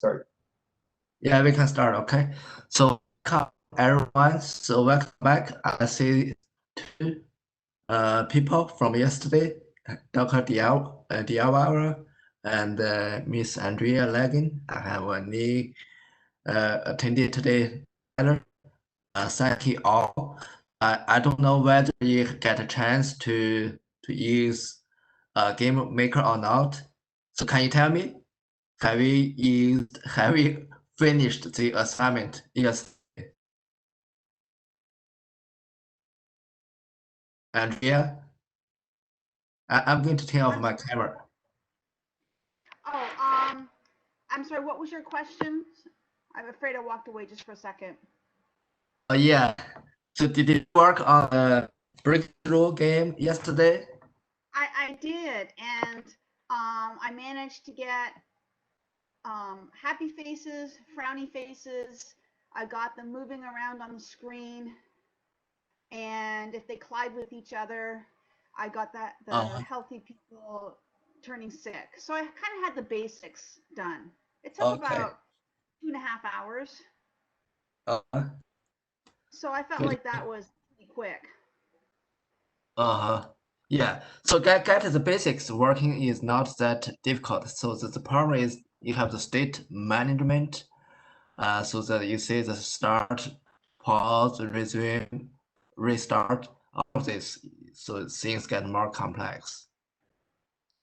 Sorry. Yeah, we can start. Okay. So welcome everyone. So welcome back. I see two people from yesterday, Dr. Diawara and Miss Andrea Laggin. I have only attended today. Thank you all. I don't know whether you get a chance to use GameMaker or not. So can you tell me? Have we finished the assignment? Yes, Andrea. I'm going to turn off my camera. Oh, I'm sorry, what was your question? I'm afraid I walked away just for a second. Yeah. So did you work on the breakthrough game yesterday? I did, and I managed to get happy faces, frowny faces. I got them moving around on the screen, and if they collide with each other, I got the Uh, healthy people turning sick. So I kind of had the basics done. It took okay. about 2.5 hours, Uh, so I felt good. like that was pretty quick. Uh-huh. Yeah. So get the basics working is not that difficult. So the problem is you have the state management. So that you see the start, pause, resume, restart, all of this. So things get more complex.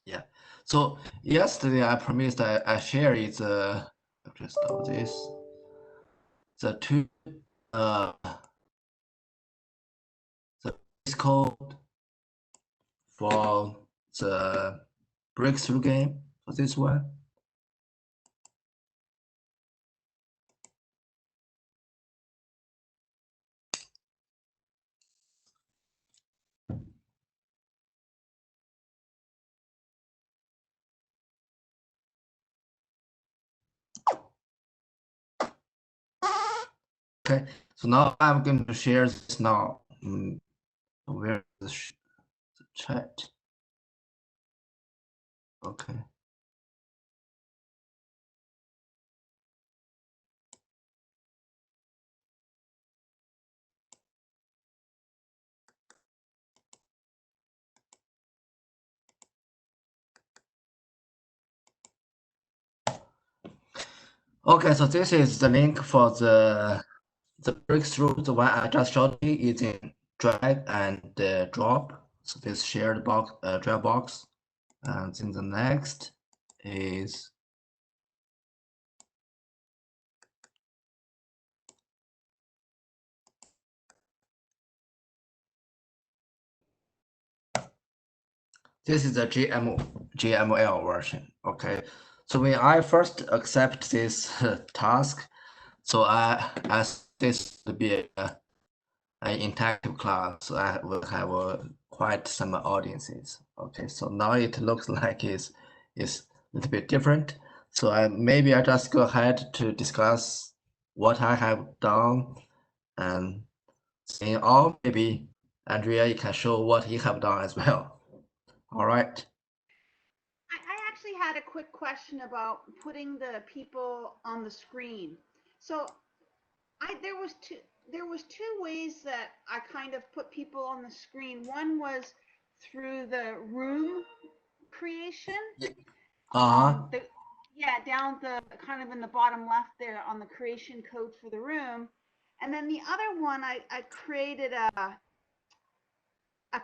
Yeah. So yesterday I promised I share is just stop this. The two the base code for the breakthrough game for this one. Okay. So now I'm going to share this now. Where is the chat? Okay. Okay, so this is the link for the breakthrough. The one I just showed you is in drag and drop. So this shared box, drag box, and then the next is this is the GML version. Okay, so when I first accept this task, so I asked this to be an interactive class, so I will have quite some audiences. Okay, so now it looks like it's a little bit different. So maybe I just go ahead to discuss what I have done and saying, or maybe Andrea, you can show what you have done as well. All right. I actually had a quick question about putting the people on the screen. So I there was two ways that I kind of put people on the screen. One was through the room creation. Uh-huh. The Yeah, down the kind of in the bottom left there on the creation code for the room. And then the other one I created a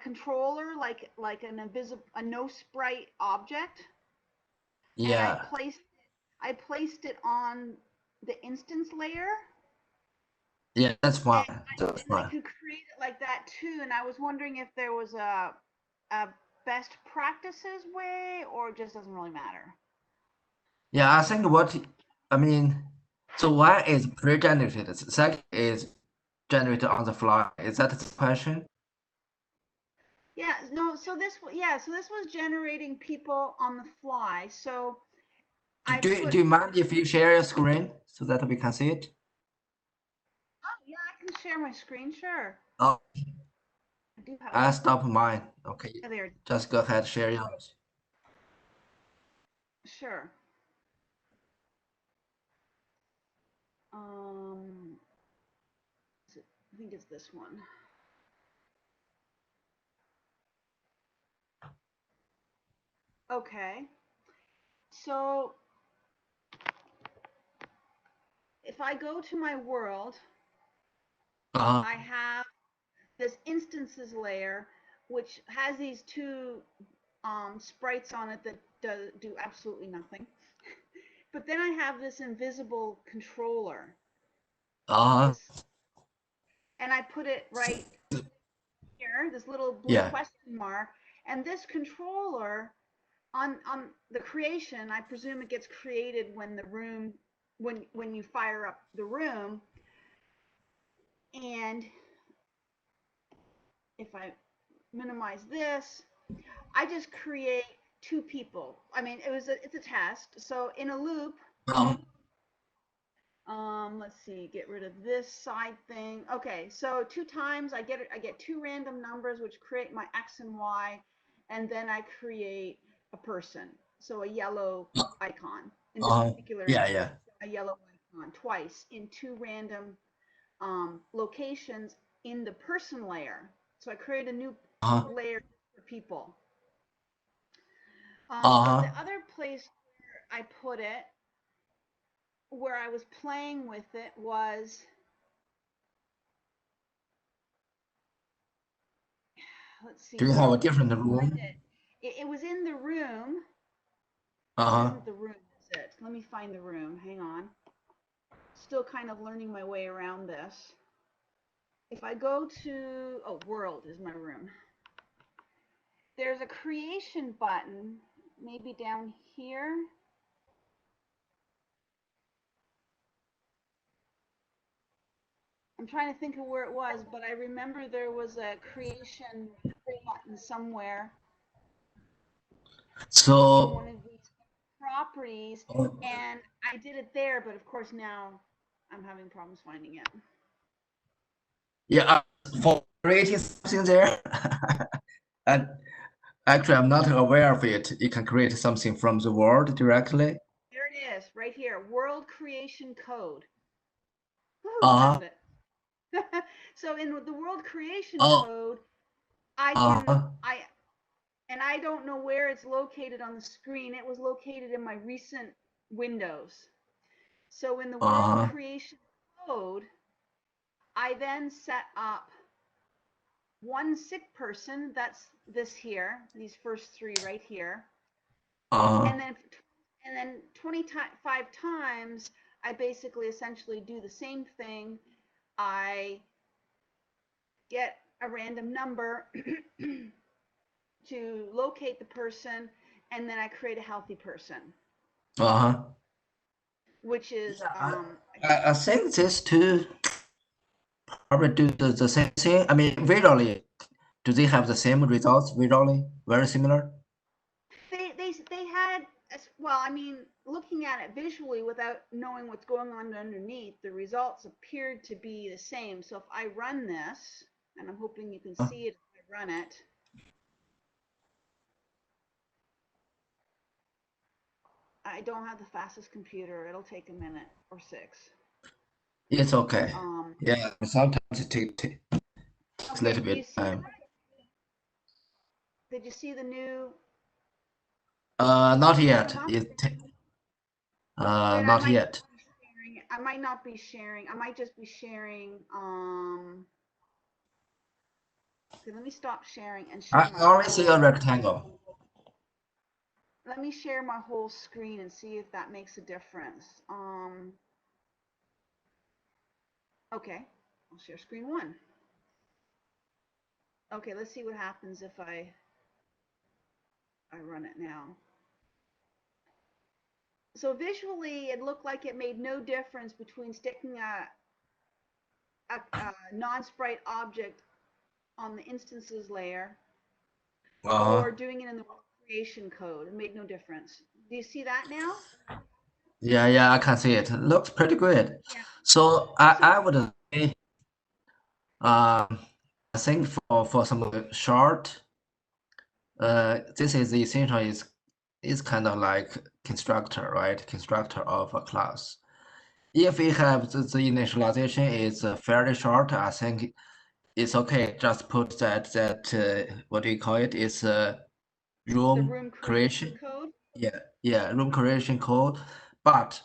controller like an invisible a no sprite object, and Yeah. I placed it on the instance layer, Yeah, that's and fine. That's I fine. could create it like that too. And I was wondering if there was a best practices way, or it just doesn't really matter. Yeah, I think I mean, so one is pre-generated, the second is generated on the fly. Is that the question? Yeah, no. So this was generating people on the fly. So Do, I do, put do you mind if you share your screen so that we can see it? Oh yeah, I can share my screen. Sure, Oh, I do have. I stopped mine. Okay, There. just go ahead, share yours. Sure. Um, I think it's this one. Okay. So if I go to my world, Uh-huh. I have this instances layer, which has these two sprites on it that do absolutely nothing. But then I have this invisible controller, Uh-huh. this, and I put it right here, this little blue Yeah. question mark, and this controller on the creation, I presume it gets created when the room when you fire up the room, and if I minimize this, I just create two people. I mean, it's a test. So in a loop, Uh-huh. let's see, get rid of this side thing. Okay, so two times I get two random numbers which create my X and Y, and then I create a person. So a yellow icon. In this Uh-huh. particular Yeah, instance, yeah. a yellow icon twice in two random locations in the person layer. So I create a new Uh-huh. layer for people. But the Uh-huh. other place where I put it, where I was playing with it, was, let's see Do you have where a I can different find room? it. It was in the room. This Uh-huh. isn't the room, is it? Let me find the room. Hang on. Still kind of learning my way around this. If I go to, oh, world is my room. There's a creation button, maybe down here. I'm trying to think of where it was, but I remember there was a creation button somewhere in one So, of these properties, and I did it there, but of course now I'm having problems finding it. yeah, for creating something there, and actually, I'm not aware of it. You can create something from the world directly. There it is, right here, world creation code. Woohoo, Uh-huh. found it. So in the world creation Oh, code, I can, uh-huh. and I don't know where it's located on the screen. It was located in my recent windows. So in the world Uh-huh. creation code, I then set up one sick person, that's this here, these first three right here, Uh-huh. and then 25 times I basically essentially do the same thing. I get a random number to locate the person, and then I create a healthy person, Uh-huh. which is Yeah, I think these two probably do the same thing. I mean, visually, do they have the same results visually? Very similar? they had, well, I mean, looking at it visually without knowing what's going on underneath, the results appeared to be the same. So if I run this, and I'm hoping you can Uh, see it if I run it, I don't have the fastest computer. It'll take a minute or six. It's okay. Um, Yeah, sometimes it takes a okay, little do you bit see the, time. did you see the new Not thing yet. come up? Then I Not might not yet. be sharing. I might not be sharing. I might just be sharing. Okay, let me stop sharing and share I my only see a whole. rectangle. Let me share my whole screen and see if that makes a difference. Okay, I'll share screen one. Okay, let's see what happens if I run it now. So visually, it looked like it made no difference between sticking a non-sprite object on the instances layer or Uh-huh. doing it in the creation code. It made no difference. Do you see that now? Yeah, yeah, I can see it. Looks pretty good. Yeah. So So I would say, um, I think for some short, this is essentially is kind of like constructor, right? Constructor of a class. if we have the initialization is fairly short, I think it's okay. Just put that what do you call it? It's The room room creation creation. code. Yeah, room creation code. But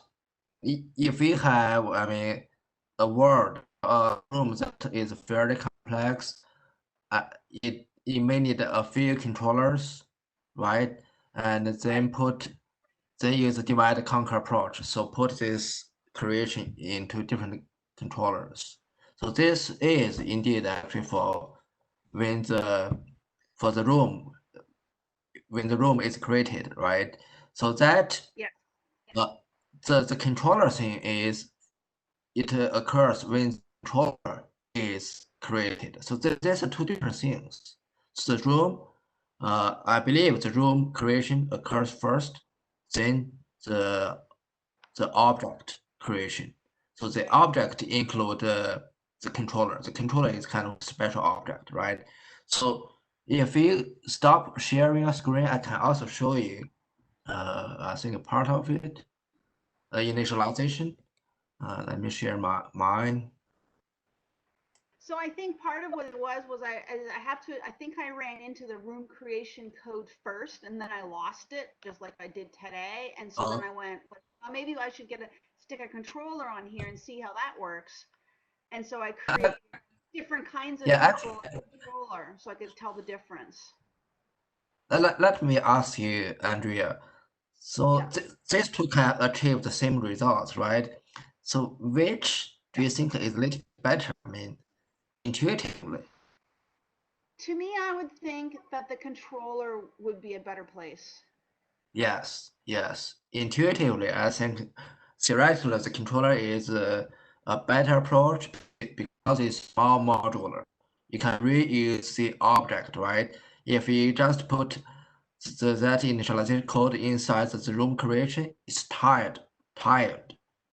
if we have, I mean, a word, a room that is fairly complex, it may need a few controllers, right? And then use a divide and conquer approach. So put this creation into different controllers. So this is indeed actually for when the for the room when the room is created, right? So that Yeah. uh, the controller thing is it occurs when the controller is created. So there's two different things. So the room, I believe the room creation occurs first, then the object creation. So the object include the controller. The controller is kind of a special object, right? So if you stop sharing a screen, I can also show you, I think a part of it, initialization. Let me share mine. So I think part of what it was I have to I think I ran into the room creation code first and then I lost it just like I did today. And so Uh, then I went, well, maybe I should stick a controller on here and see how that works. And so I I- created different kinds of yeah, people actually, controller so I could tell the difference. let me ask you, Andrea. So Yeah. these two can achieve the same results, right? So which do Yeah. you think is a little better? I mean, intuitively. To me, I would think that the controller would be a better place. Yes. Intuitively, I think theoretically the controller is a better approach because it's more modular. You can reuse the object, right? If you just put that initialization code inside the room creation, it's tied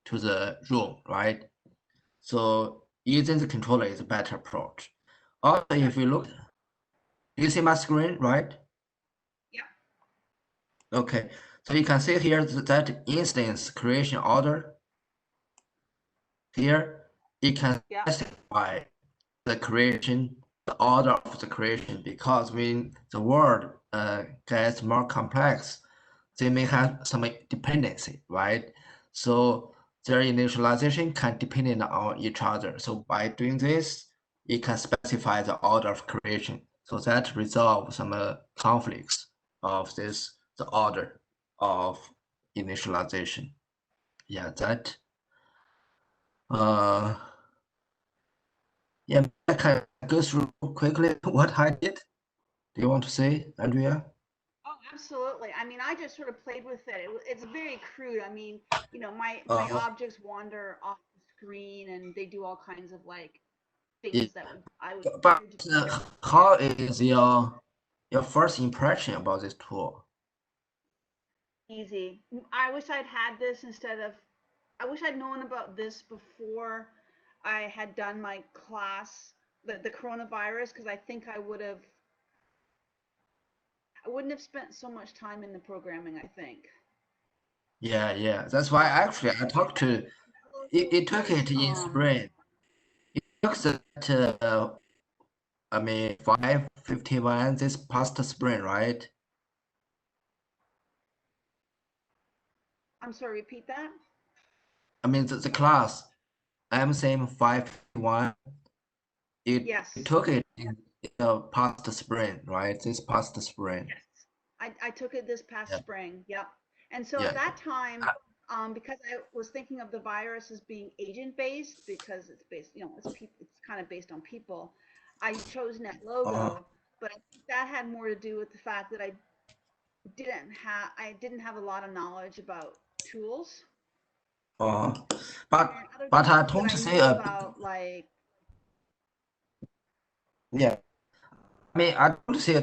to the room, right? So using the controller is a better approach. Also, Yeah. if you look, you see my screen, right? Yeah. Okay, so you can see here that instance creation order. Here, it can Yeah. specify the creation, the order of the creation, because when the word gets more complex, they may have some dependency, right? So their initialization can depend on each other. So by doing this, it can specify the order of creation. So that resolves some conflicts of the order of initialization. Yeah, that uh yeah, I can go through quickly what I did. Do you want to say, Andrea? Oh, absolutely. I mean, I just sort of played with it. It's very crude. I mean, my Uh, objects wander off the screen and they do all kinds of like yeah, things that I would but do to get how is your first impression about this tool? easy. I wish I'd had this instead of. I wish I'd known about this before I had done my class, the coronavirus, because I think I wouldn't have spent so much time in the programming. I think. Yeah. That's why actually I talked to it took it in Um, spring. It took that I mean 551 this past spring, right? I'm sorry. Repeat that. I mean the class I'm saying 551 it Yes. took it in the past spring, right? This past spring. Yes. I took it this past Yeah, spring. Yep. And so at yeah. that time, because I was thinking of the virus as being agent based because it's based, it's kind of based on people. I chose Uh, NetLogo, but I think that had more to do with the fact that I didn't have a lot of knowledge about tools. uh, but And other but I tools that don't I see knew a about, like, yeah. I mean, I don't see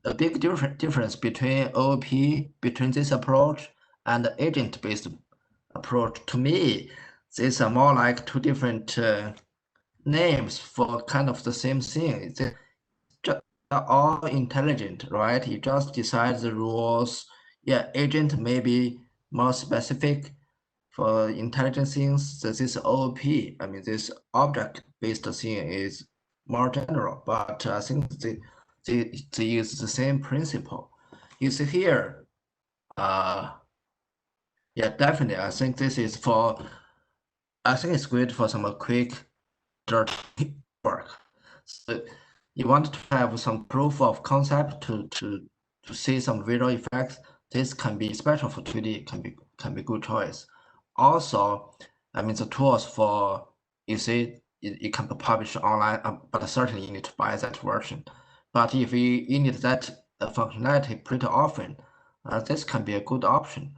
a big difference between OOP, between this approach and the agent-based approach. To me, these are more like two different names for kind of the same thing. They are all intelligent, right? You just decide the rules. Yeah, agent may be more specific, for intelligent things, this OOP, I mean, this object-based thing is more general, but I think they use the same principle. You see here, yeah, definitely. I think this is for, I think it's great for some quick, dirty work. So you want to have some proof of concept to see some visual effects. This can be, especially for 2D, can be good choice. Also, I mean the tools for, you see it can be published online, but certainly you need to buy that version. But if you need that functionality pretty often, this can be a good option.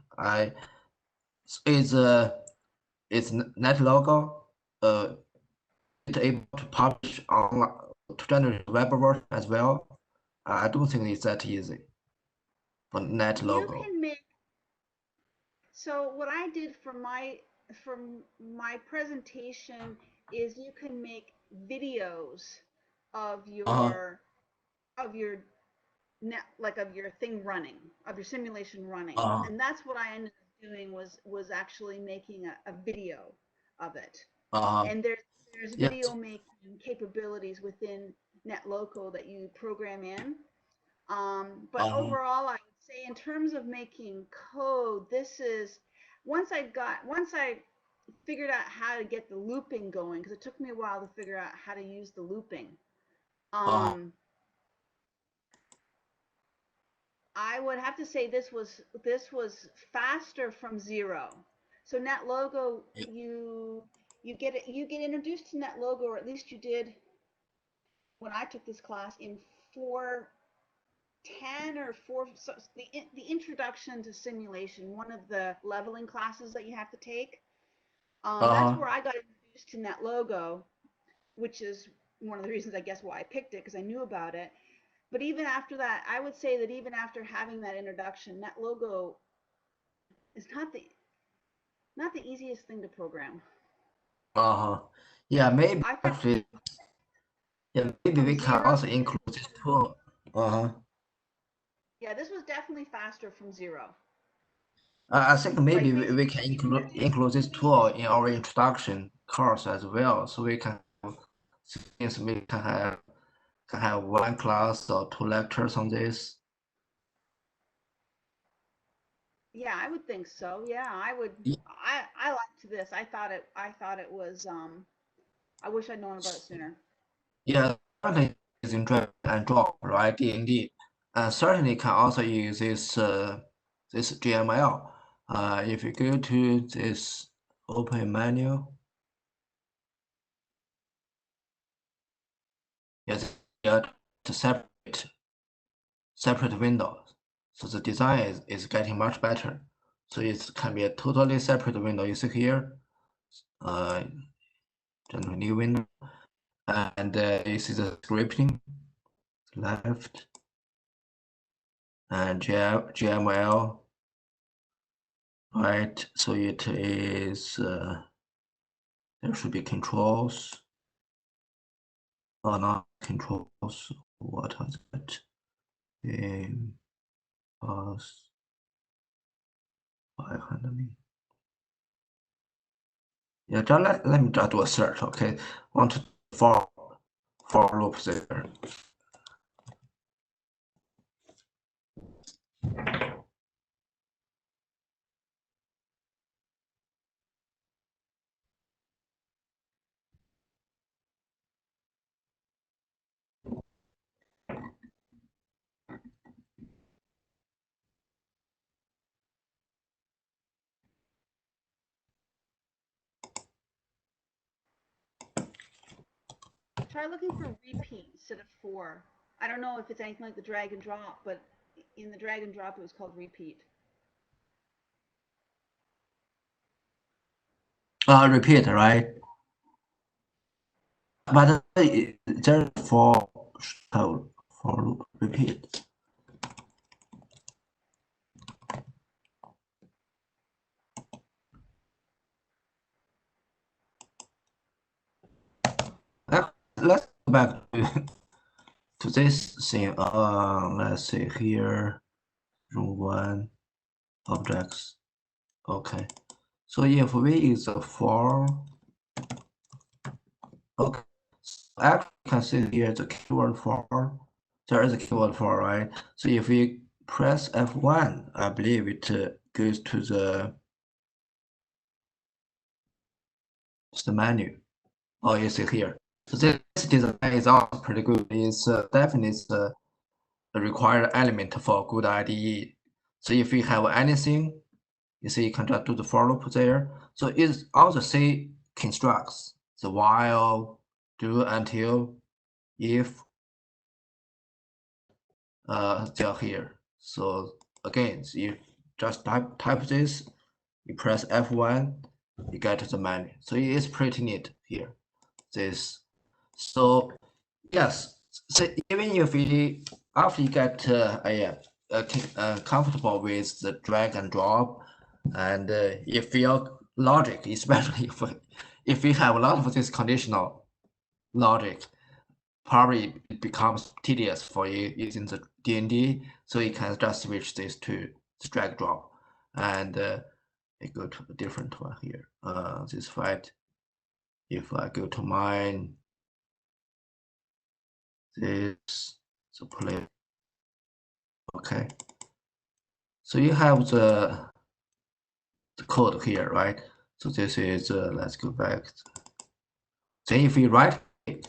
Is NetLogo able to publish online to generate web version as well? I don't think it's that easy for You NetLogo. can make, so what I did for my presentation is you can make videos of Uh-huh. your net, like of your thing running, of your simulation running. Uh-huh. And that's what I ended up doing was actually making a video of it. Uh-huh. And there's Yes. video making capabilities within NetLoco that you program in. But Uh-huh. overall, I would say in terms of making code, this is once I figured out how to get the looping going, because it took me a while to figure out how to use the looping. Uh-huh. Um, I would have to say this was faster from zero. So NetLogo, Yeah. you get introduced to NetLogo, or at least you did when I took this class in 410 or four. So the introduction to simulation, one of the leveling classes that you have to take. That's Uh-huh. where I got introduced to NetLogo, which is one of the reasons I guess why I picked it because I knew about it. But even after that, I would say that even after having that introduction, NetLogo is not the easiest thing to program. Uh-huh. Yeah, maybe I found actually, yeah, maybe from we can zero, also include this tool. Uh-huh. yeah, this was definitely faster from zero. I think maybe Like we basically, can you have to include this tool in our introduction course as well, so we can have, since we can have one class or two lectures on this. yeah, I would think so. Yeah, I would. I liked this. I thought it was. I wish I'd known about it sooner. Yeah, certainly using drag and drop, right? D&D, and certainly can also use this GML. If you go to this open menu, yes, yeah, to separate windows. So the design is getting much better. So it can be a totally separate window. You see here, uh, generate new window, and you see the scripting left and GML. Right, so it is, there should be controls, or not controls, what was it? Game, pass, file handling. Yeah, just let me just do a search, okay? Want to for loop there. Try looking for repeat instead of for. I don't know if it's anything like the drag and drop, but in the drag and drop, it was called repeat. Repeat, right? But there's for loop, repeat. Let's go back to this thing. Let's see here, room one, objects. Okay. So if v is a 4, okay. So actually, you can see here the keyword 4. There is a keyword 4, right? So if we press F1, I believe it goes to the menu. Oh, you see here. So this design is also pretty good. It's definitely a required element for good IDE. So if you have anything, you see you can just do the for loop there. So it's also say constructs the while, do, until, if they are here. So again, you just type this, you press F1, you get to the menu. So it is pretty neat here. This. So yes, so even if you after you get comfortable with the drag and drop, and if your logic, especially if you have a lot of this conditional logic, probably it becomes tedious for you using the DND. So you can just switch this to drag drop, and I go to a different one here. This fight. If I go to mine, this the play. Okay. So you have the code here, right? So this is, let's go back. Then if you right click,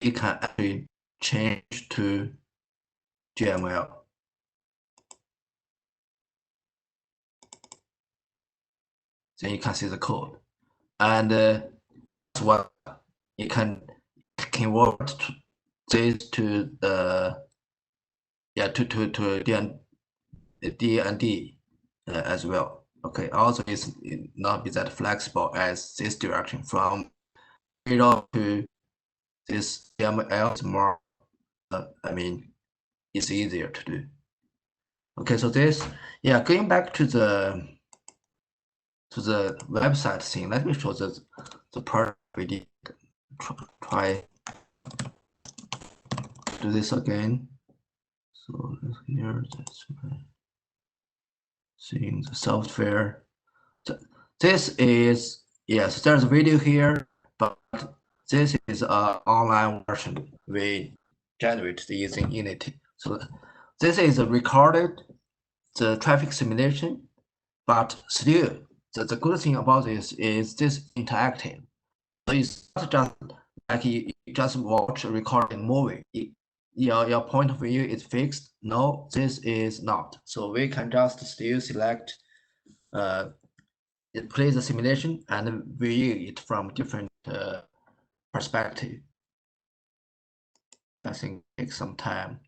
you can actually change to GML. Then you can see the code. And that's what you can convert this to D&D as well. Okay, also it's not be that flexible as this direction from zero to this GML is more, I mean, it's easier to do. Okay, so this, yeah, going back to the website thing, let me show the part we did. Try do this again. So here, that's seeing the software. So this is, yes, there's a video here, but this is an online version we generated using Unity. So this is recorded the traffic simulation, but still, the good thing about this is this interactive. So it's not just like you just watch a recording movie. Your point of view is fixed. No, this is not. So we can just still select it plays the simulation and view it from different perspective. I think it takes some time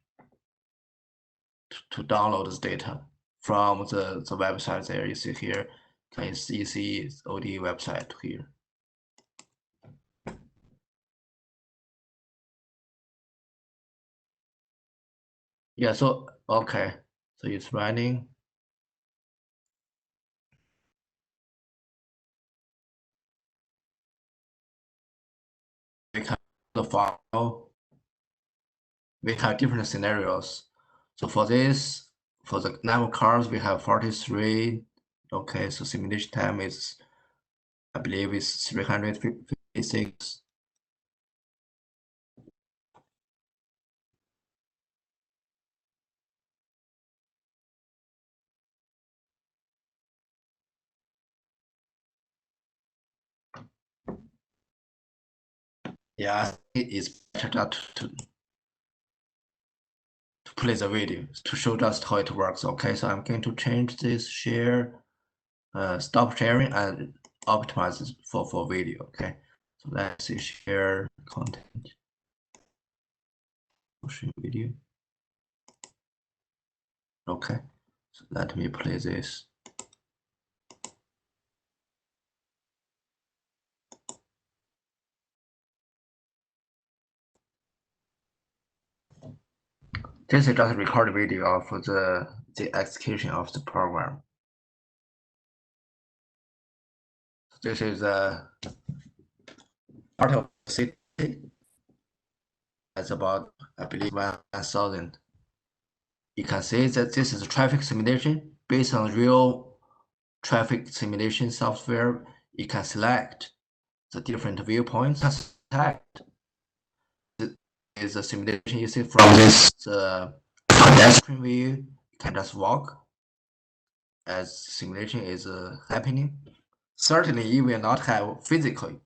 to download this data from the website there. You see here, you see OD website here. Yeah, so okay, so it's running. We have the file. We have different scenarios. So for this, for the number of cars, we have 43. Okay, so simulation time is, I believe, is 356. Yeah, it is better to play the video to show just how it works. Okay, so I'm going to change this share, stop sharing and optimize this for video. Okay, so let's see, share content, share video. Okay, so let me play this. This is just a recorded video of the execution of the program. This is a part of the city. That's about, I believe, 1,000. You can see that this is a traffic simulation based on real traffic simulation software, you can select the different viewpoints and select is a simulation you see from this pedestrian view. You can just walk as simulation is happening. Certainly, you will not have physical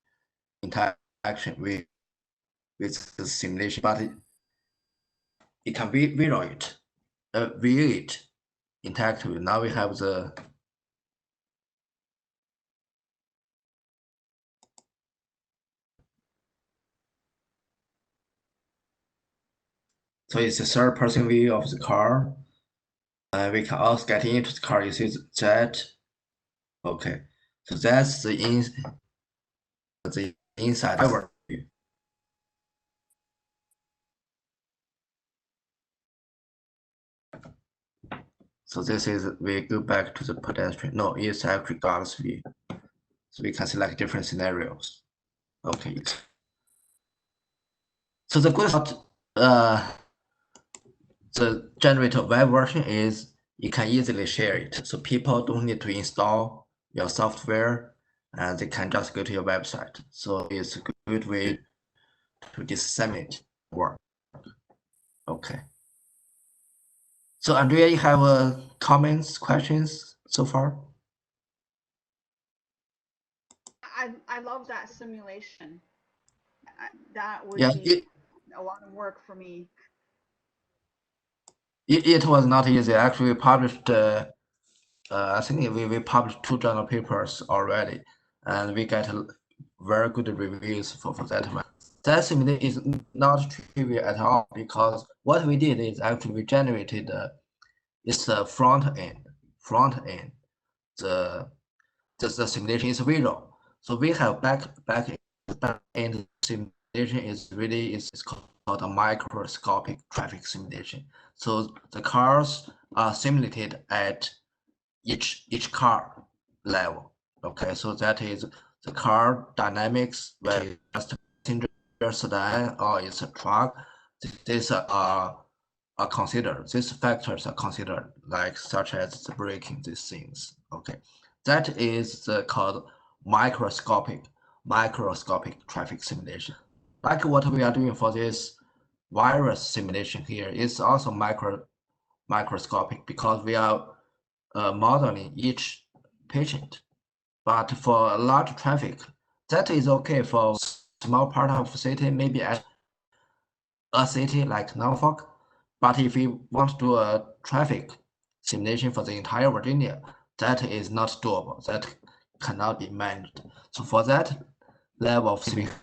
interaction with the simulation, but it can be view it interactive. Now we have the so it's a third person view of the car. We can also get into the car. You see that. Okay, so that's the inside driver view. So this is we go back to the pedestrian. No, it's actually glass view. So we can select different scenarios. Okay. So the good about the generator web version is you can easily share it. So people don't need to install your software and they can just go to your website. So it's a good way to disseminate work. Okay. So Andrea, you have comments, questions so far? I love that simulation. That would Yeah, be a lot of work for me. it was not easy. Actually, we published, I think we published 2 journal papers already, and we get very good reviews for that one. That simulation is not trivial at all because what we did is actually we generated it's the front end. The the simulation is visual. So we have back end simulation is called a microscopic traffic simulation. So the cars are simulated at each car level. Okay, so that is the car dynamics, whether it's a passenger sedan or it's a truck. These are considered. These factors are considered, like such as the braking, these things. Okay, that is called microscopic traffic simulation. Like what we are doing for this virus simulation here is also microscopic because we are modeling each patient. But for large traffic, that is okay for small part of the city, maybe at a city like Norfolk. But if we want to do a traffic simulation for the entire Virginia, that is not doable. That cannot be managed. So for that level of simulation,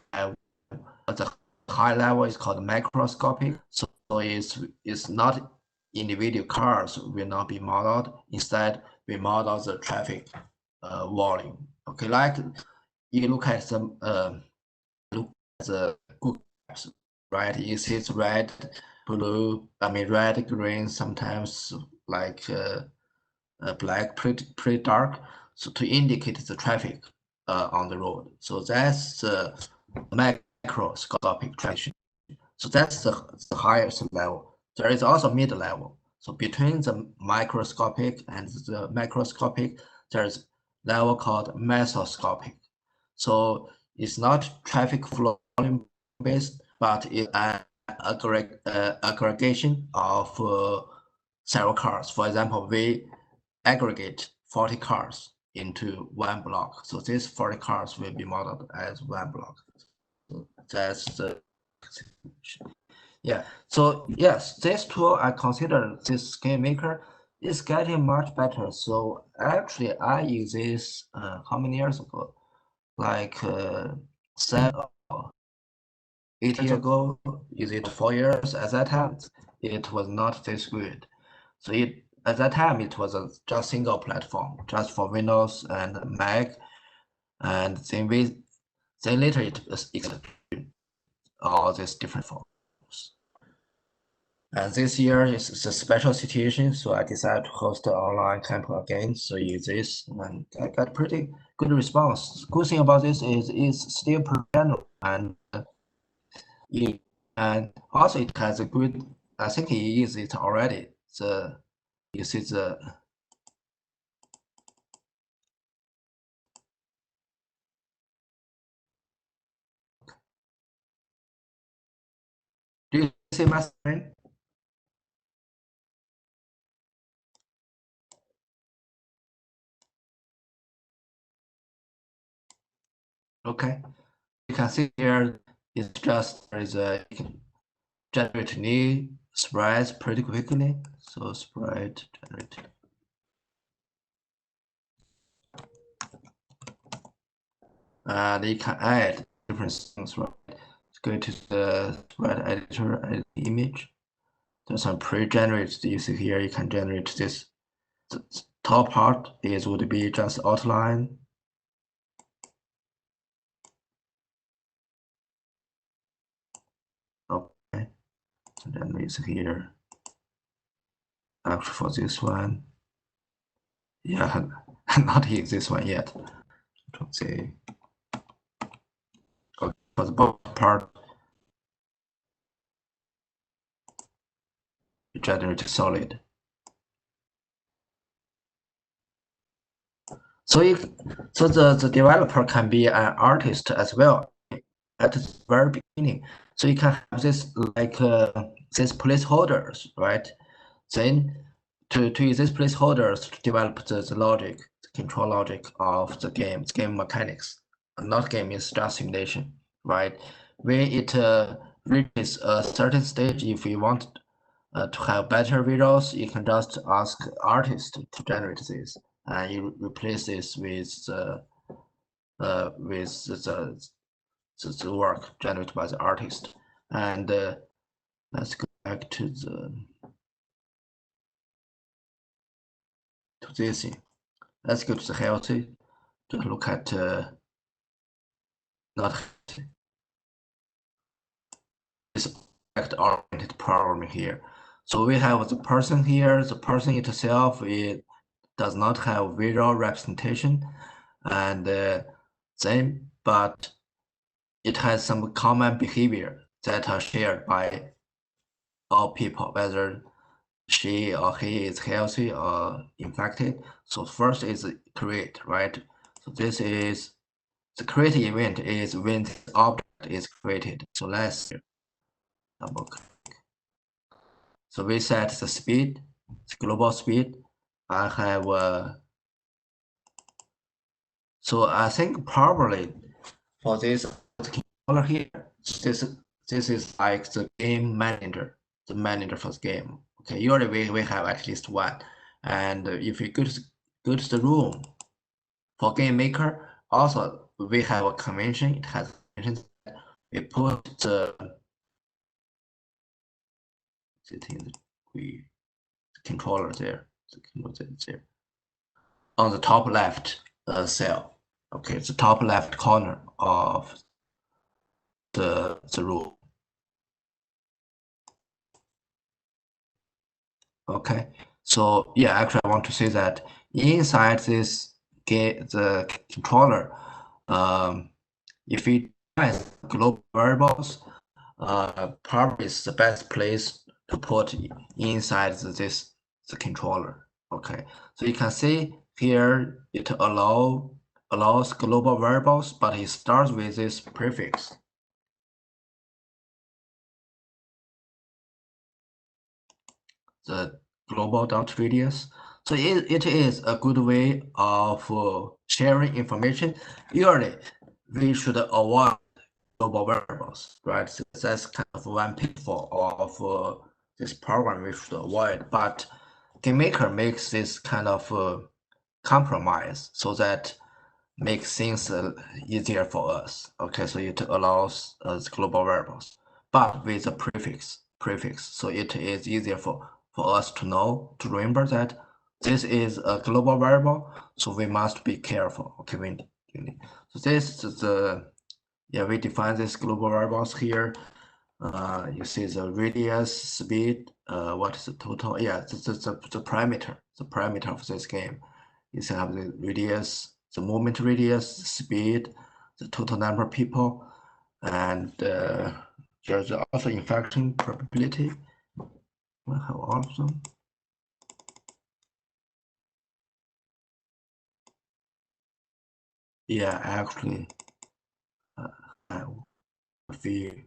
the high level is called macroscopic. So it's not individual cars will not be modeled. Instead, we model the traffic volume. Okay, like you look at some the Google Maps, right? You see it's red, blue. I mean red, green. Sometimes like black, pretty dark. So to indicate the traffic on the road. So that's the macroscopic traffic. So that's the highest level. There is also mid-level. So between the microscopic and the macroscopic, there's level called mesoscopic. So it's not traffic volume based, but it's an aggregation of several cars. For example, we aggregate 40 cars into one block. So these 40 cars will be modeled as one block. So that's the yeah. So yes, this tool I consider this GameMaker is getting much better. So actually, I use this how many years ago? Like 8 years ago. Is it 4 years? At that time, it was not this good. So at that time it was a just single platform, just for Windows and Mac, and then later it was all these different forms. And this year is a special situation, so I decided to host an online camp again. So use this, and I got pretty good response. Good thing about this is it's still per general, and and also it has a good. I think you use it already. You see see my screen? Okay, you can see here it's just there is a you can generate new sprites pretty quickly. So sprite generate. And you can add different things, right? Go to the sprite editor, edit the image. There's some pre-generated you see here. You can generate this. The top part is would be just outline. Okay, so then we see here. Actually, for this one, yeah, not here this one yet. Let's see. Okay, for the bottom part, we generate solid. So the developer can be an artist as well at the very beginning. So you can have this like these placeholders, right? Then to use these placeholders to develop the logic, the control logic of the game mechanics. Not game is just simulation, right? When it reaches a certain stage, if you want to have better visuals, you can just ask artist to generate this, and you replace this with the work generated by the artist. And let's go back to this thing. Let's go to the healthy to look at not this object-oriented programming here. So we have the person here. The person itself it does not have visual representation, and then but it has some common behavior that are shared by all people, whether she or he is healthy or infected. So first is create, right? So this is the create event is when the object is created. So let's double click. So we set the speed, the global speed. I have so I think probably for this controller here, this is like the game manager, the manager for the game. Okay, usually we have at least one. And if you go to the room for GameMaker, also we have a convention. It has conventions. We put the controller there. The controller there on the top left cell. Okay, it's the top left corner of the room. Okay, so yeah, actually, I want to say that inside this the controller, if it has global variables, probably is the best place to put inside the controller. Okay, so you can see here it allows global variables, but it starts with this prefix. The global.radius. So it is a good way of sharing information. Usually, we should avoid global variables, right? So that's kind of one pitfall of this program we should avoid. But GameMaker makes this kind of compromise so that makes things easier for us. Okay, so it allows us global variables, but with a prefix. So it is easier for us to know, to remember that this is a global variable, so we must be careful. Okay, so this is yeah, we define these global variables here. You see the radius, speed, what is the total? Yeah, the parameter of this game. You have the radius, the movement radius, the speed, the total number of people, and there's also infection probability. We have all of them. Yeah, actually, I have a few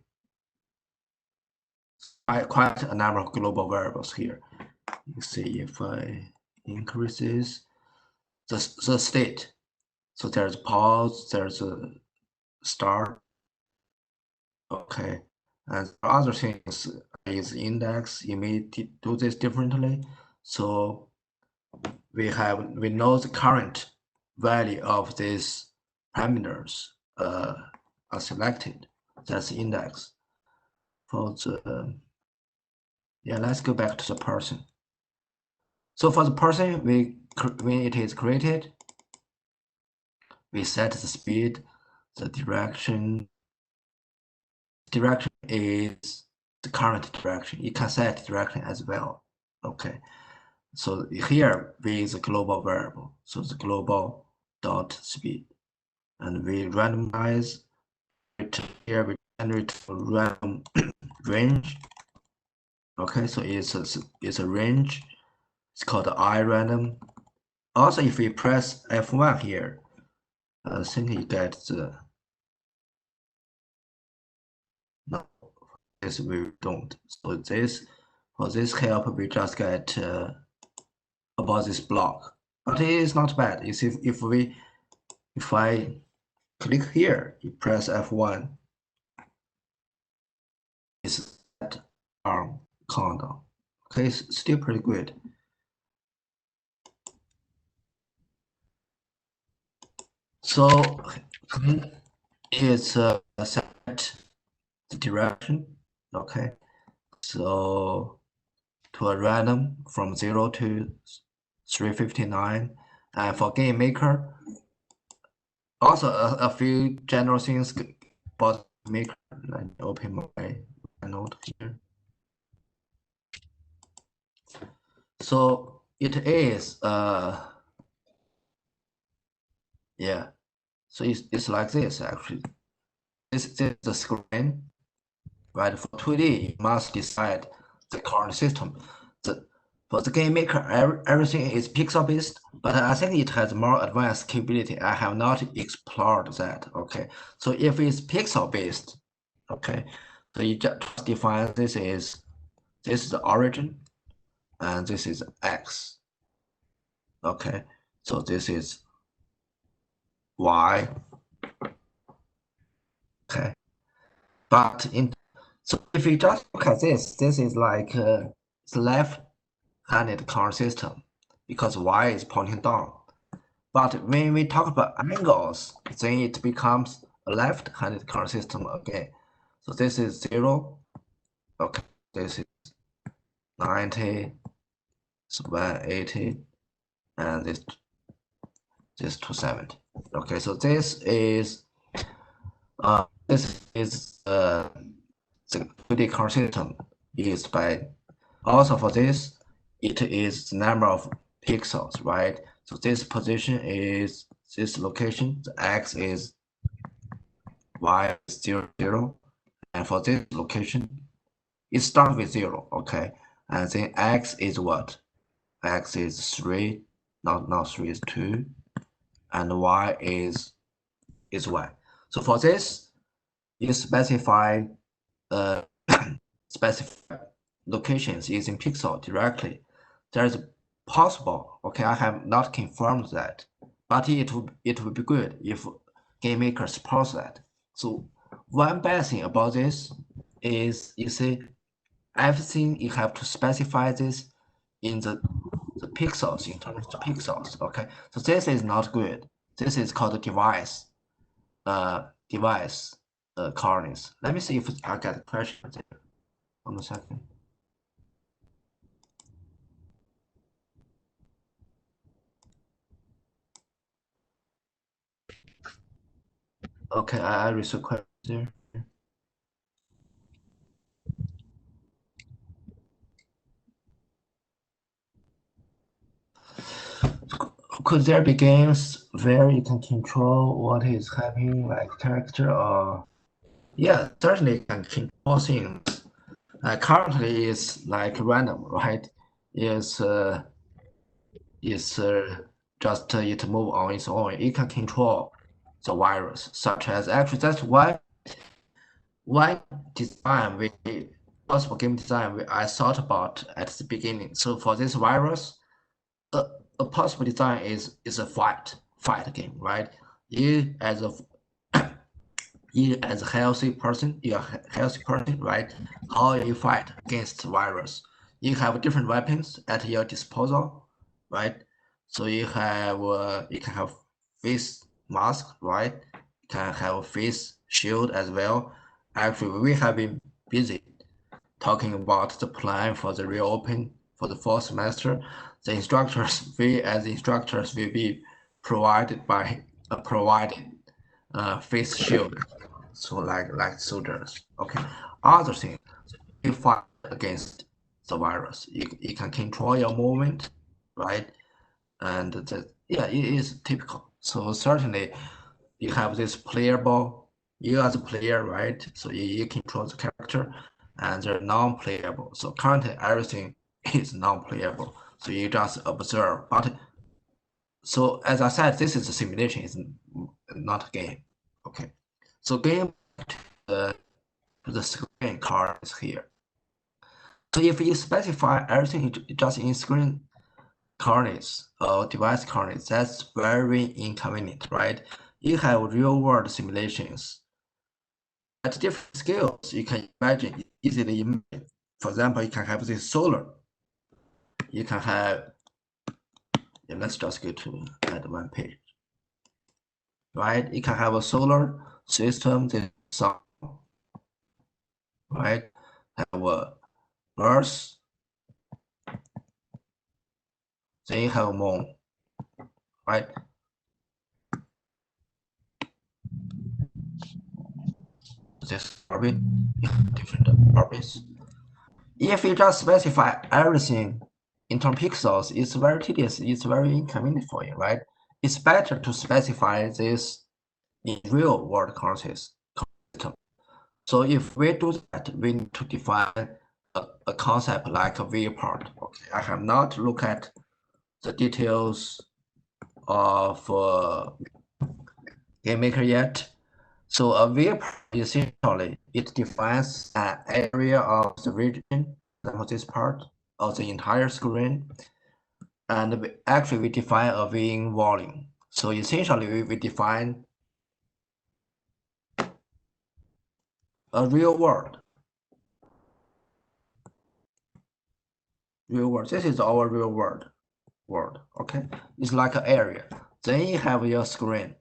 quite a number of global variables here. You see if I increases the state. So there's pause, there's a start. Okay, and other things is index. You may do this differently. So we know the current value of these parameters are selected. That's index. For the let's go back to the person. So for the person, when it is created, we set the speed, the direction. Direction is the current direction. You can set direction as well. Okay. So here we is a global variable. So the global dot speed, and we randomize it. Here we generate a random range. Okay, so it's a range. It's called irandom. Also, if we press F1 here, I think you get the. No, this we don't. So this for this help, we just get about this block, but it is not bad. You see, if I click here, you press F1, it's set arm countdown. Okay, it's still pretty good. So it's set the direction. Okay, so to a random from 0 to 359, and for GameMaker, also a few general things about Maker. Let me open my note here. So it is yeah. So it's like this actually. This is the screen, right? For 2D, you must decide the current system. For the GameMaker, everything is pixel based, but I think it has more advanced capability. I have not explored that. Okay, so if it's pixel based, okay, so you just define this is the origin, and this is X. Okay, so this is Y. Okay, but so if you just look at this is like the left-handed current system because Y is pointing down. But when we talk about angles, then it becomes a left-handed current system again. So this is 0. Okay, this is 90, so 180, and this 270. Okay, so this is the 2D current system used by. Also for this, it is the number of pixels, right? So this position is this location. The X is Y is 0, 0. And for this location, it starts with 0, okay? And then X is what? X is 3, not 3 is 2. And Y is Y. So for this, you specify specify locations using pixel directly. There is possible, okay, I have not confirmed that, but it would be good if GameMaker supports that. So one bad thing about this is, you see, everything you have to specify this in the pixels, in terms of pixels, okay? So this is not good. This is called device coordinates. Let me see if I get a question there. 1 second. Okay, I received a question there. Could there be games where you can control what is happening, like character or? Yeah, certainly can control things. Currently, it's like random, right? It's just it move on its own. It can control the virus, such as actually that's why design we possible game design I thought about at the beginning. So for this virus, a possible design is a fight game, right? You as a you as a healthy person, you're a healthy person, right? How you fight against the virus? You have different weapons at your disposal, right? So you can have face mask, right? You can have a face shield as well. Actually, we have been busy talking about the plan for the reopen for the fall semester. The instructors, we as instructors will be provided face shield, so like soldiers. Okay. Other thing, you fight against the virus. You can control your movement, right? And yeah, it is typical. So certainly you have this playable, you as a player, right? So you control the character, and they're non-playable. So currently everything is non-playable. So you just observe. But so as I said, this is a simulation, it's not a game. Okay. So game the screen card is here. So if you specify everything just in screen coordinates or device coordinates, that's very inconvenient, right? You have real-world simulations at different scales. You can easily imagine. For example, you can have this solar. You can have, yeah, let's just go to add one page, right? You can have a solar system, this sun, right? Have a Earth, then you have moon, right? This orbit, different orbits. If you just specify everything in terms of pixels, it's very tedious, it's very inconvenient for you, right? It's better to specify this in real world context. So if we do that, we need to define a concept like a viewport. Okay, I have not looked at the details of GameMaker yet. So a viewport essentially it defines an area of the region, of this part of the entire screen, and we define a viewing volume. So essentially we define a real world. This is our real world. Okay, it's like an area. Then you have your screen.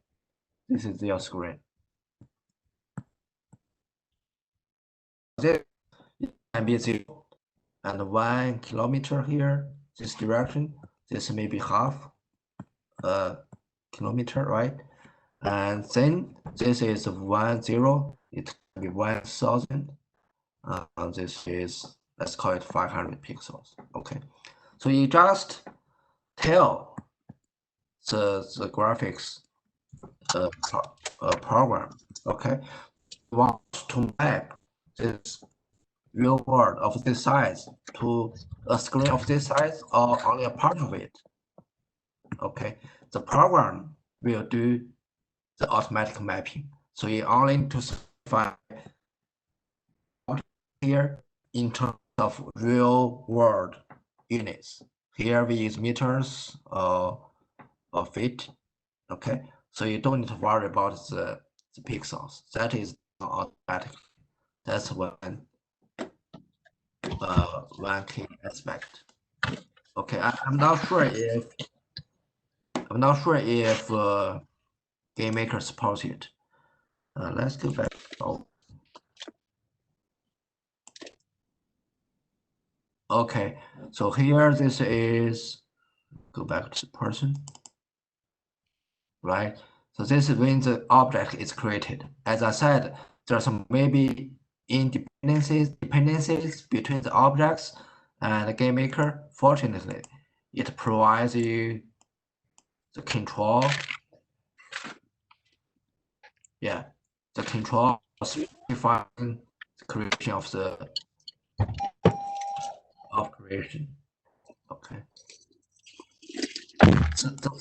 This is your screen. This can be 0 and 1 kilometer here. This direction. This may be half a kilometer, right? And then this is 1 0. It can be 1,000. This is, let's call it 500 pixels. Okay, so you just tell the graphics program. Okay, you want to map this real world of this size to a screen of this size or only a part of it. Okay, the program will do the automatic mapping. So you only need to specify here in terms of real world units. Here we use meters or feet. Okay, so you don't need to worry about the pixels. That is automatic. That's one key aspect. Okay, I'm not sure if GameMaker supports it. Let's go back. Oh. Okay, so here this is, go back to the person, right? So this is when the object is created. As I said, there are some maybe dependencies between the objects and the GameMaker. Fortunately, it provides you the control. Yeah, the control specifying the creation of creation. Okay. So the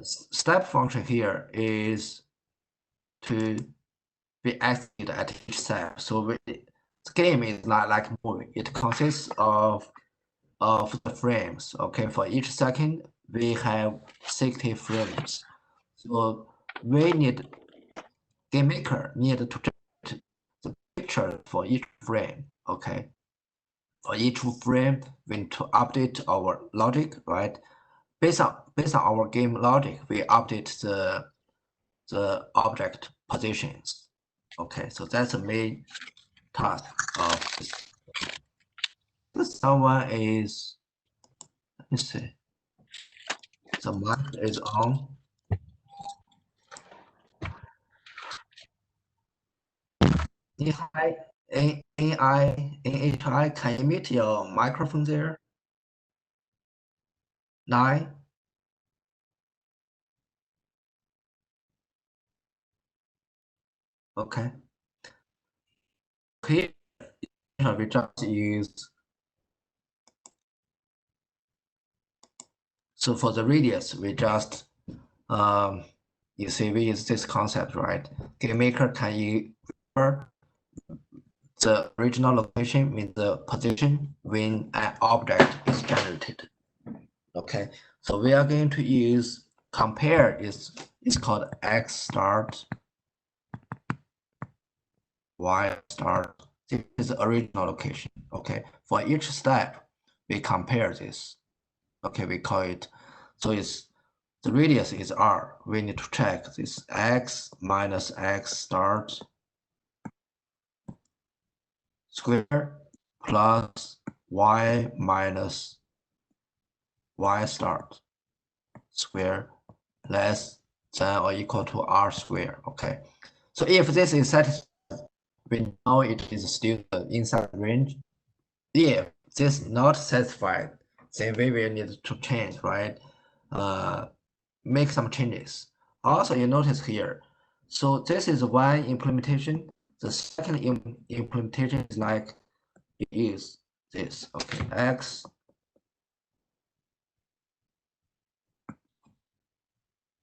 step function here is to be executed at each step. So the game is not like a movie. It consists of the frames. Okay, for each second we have 60 frames. So we need GameMaker need to generate the picture for each frame. Okay, for each frame we need to update our logic, right? Based on our game logic, we update the object positions. Okay, so that's the main task of this. Someone is, let me see, the mic is on. Hi, AHI, can you mute your microphone there? 9. Okay. Here we just use, so for the radius, we just, you see, we use this concept, right? GameMaker can you refer the original location with the position when an object is generated. Okay, so we are going to use compare is called X start, Y start. This is the original location. Okay, for each step we compare this. Okay, we call it, so it's the radius is R. We need to check this X minus X start square plus Y minus Y start square less than or equal to R square. Okay, so if this is satisfied, we know it is still inside the range. If this is not satisfied, then we will need to change, right? Make some changes. Also, you notice here, so this is one implementation. The second implementation is like it is this. Okay, X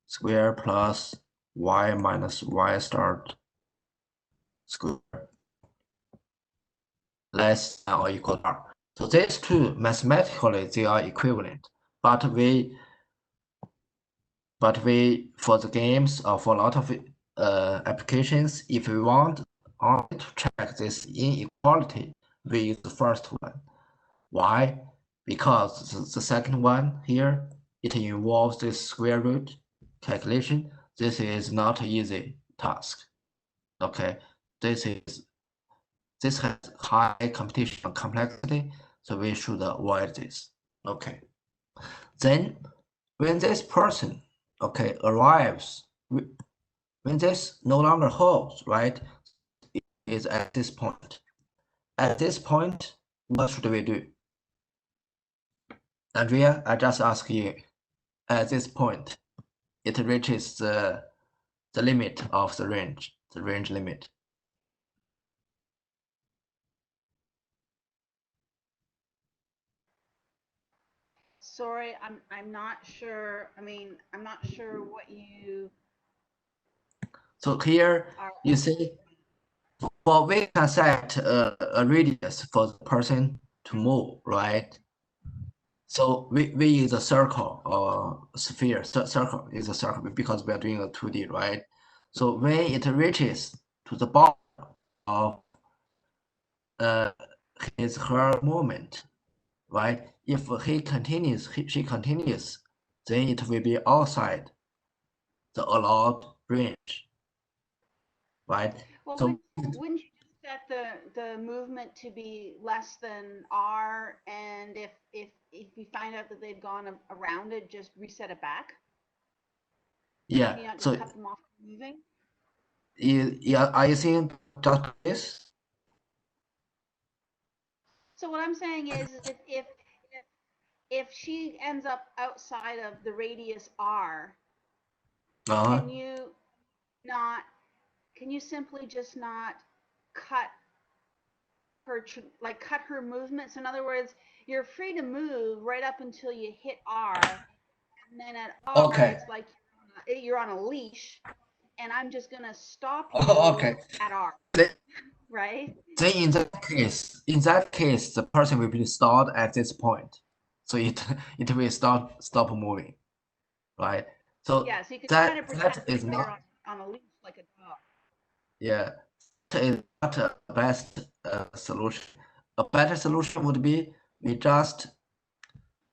square plus Y minus Y start square less than or equal to R. So these two mathematically they are equivalent, but we for the games or for a lot of applications, if we want only to check this inequality, we use the first one. Why? Because the second one here, it involves this square root calculation. This is not an easy task. Okay, this has high competition complexity, so we should avoid this. Okay, then when this person, okay, arrives, when this no longer holds, right, it is at this point. At this point, what should we do? Andrea, I just ask you, at this point, it reaches the limit of the range limit. Sorry, I'm not sure. I mean, I'm not sure what you So here are. you see, well, we can set a radius for the person to move, right? So we use a circle or sphere. Circle is a circle because we are doing a 2D, right? So when it reaches to the bottom of her movement, right? If she continues, then it will be outside the allowed range, right? Well, So wouldn't you just set the movement to be less than R, and if you find out that they've gone around it, just reset it back? yeah, Can you not just so cut them off from moving? are you seeing just this? So what I'm saying is, if she ends up outside of the radius R, Uh-huh. can you not? Can you simply just not cut like cut her movements? In other words, you're free to move right up until you hit R, and then at R, Okay. it's like you're on a leash, and I'm just gonna stop Oh, you okay. at R. right? Then in that case, the person will be stored at this point, so it will stop moving, right? So Yeah, so you can kind that of pretend that like is you're not on a leash like a dog. yeah, that is not a best solution. A better solution would be we just,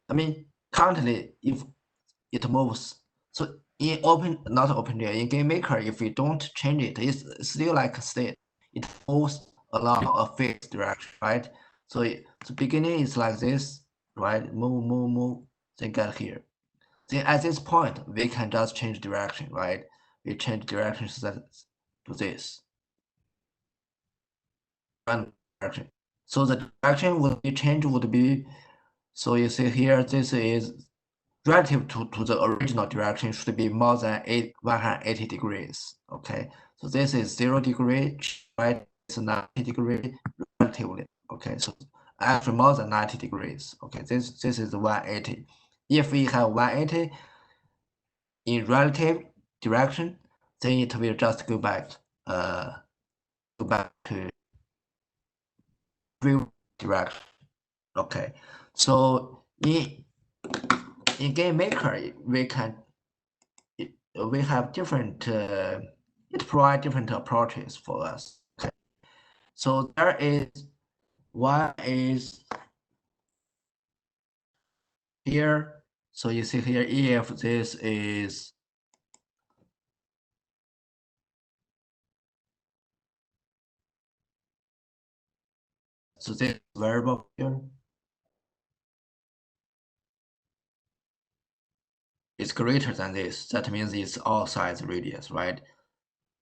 I mean, currently if it moves, so in not OpenGL, in GameMaker, if we don't change it, it's still like a state. It moves along a fixed direction, right? So the beginning is like this, right? Move, move, move, then get here. Then at this point, we can just change direction, right? We change direction to this random direction. So the direction would be changed would be, so you see here, this is relative to the original direction should be more than 180 degrees. Okay, so this is 0 degree, right? It's 90 degree relatively. Okay, so actually more than 90 degrees. Okay, this is 180. If we have 180 in relative direction, then it will just go back to real direction. Okay, so in GameMaker we have different it provides different approaches for us. Okay, so there is one is here. So you see here if this is so this variable here is greater than this. That means it's outside the radius, right?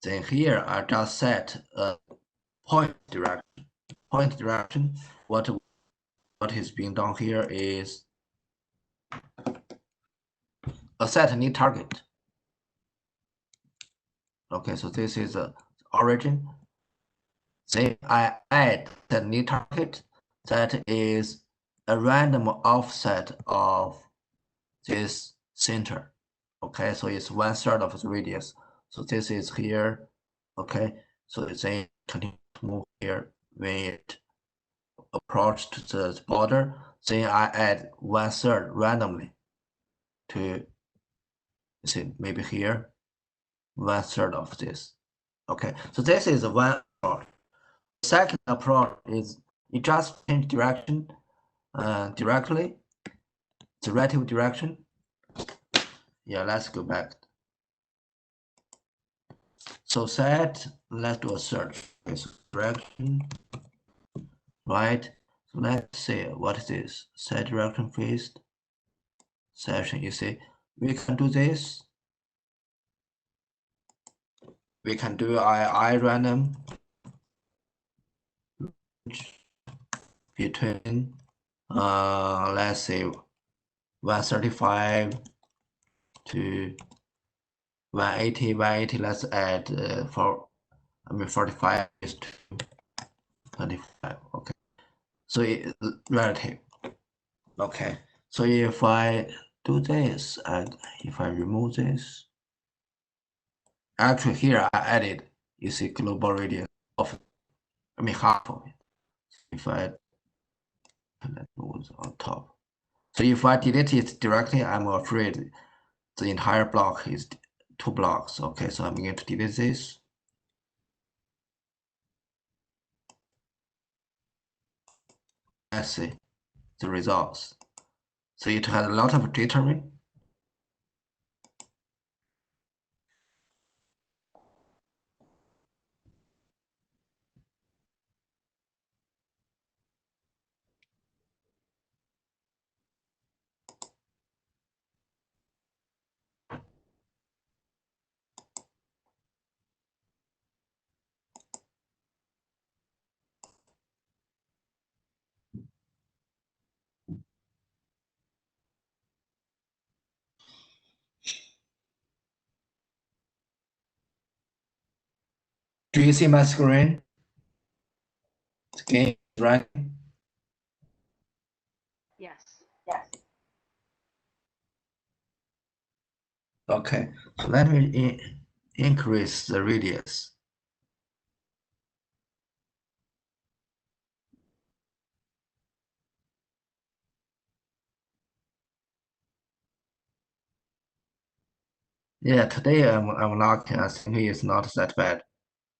Then here I just set a point direction. Point direction. What is being done here is a set new target. Okay, so this is the origin. Then I add the new target that is a random offset of this center. Okay, so it's 1/3 of the radius. So this is here. Okay, so then continue to move here. When it approached the border, then I add 1/3 randomly to see maybe here 1/3 of this. Okay, so this is one approach. The second approach is you just change direction directly, the relative direction. Yeah, let's go back. So set, let's do a search. Okay, so direction, right? So let's see what is this? Set direction faced session. You see, we can do this. We can do I random between let's say 135 to 180. Let's add 45 is to 25. Okay, so it relative. Okay, so if I do this and if I remove this, actually here I added, you see global radius of, I mean half of it. If I put those on top. So if I delete it directly, I'm afraid the entire block is 2 blocks. Okay, so I'm going to delete this. Let's see the results. So it had a lot of jittering. Do you see my screen? The game is running. Yes. Okay, so let me increase the radius. Yeah, today I'm lucky. I think it's not that bad.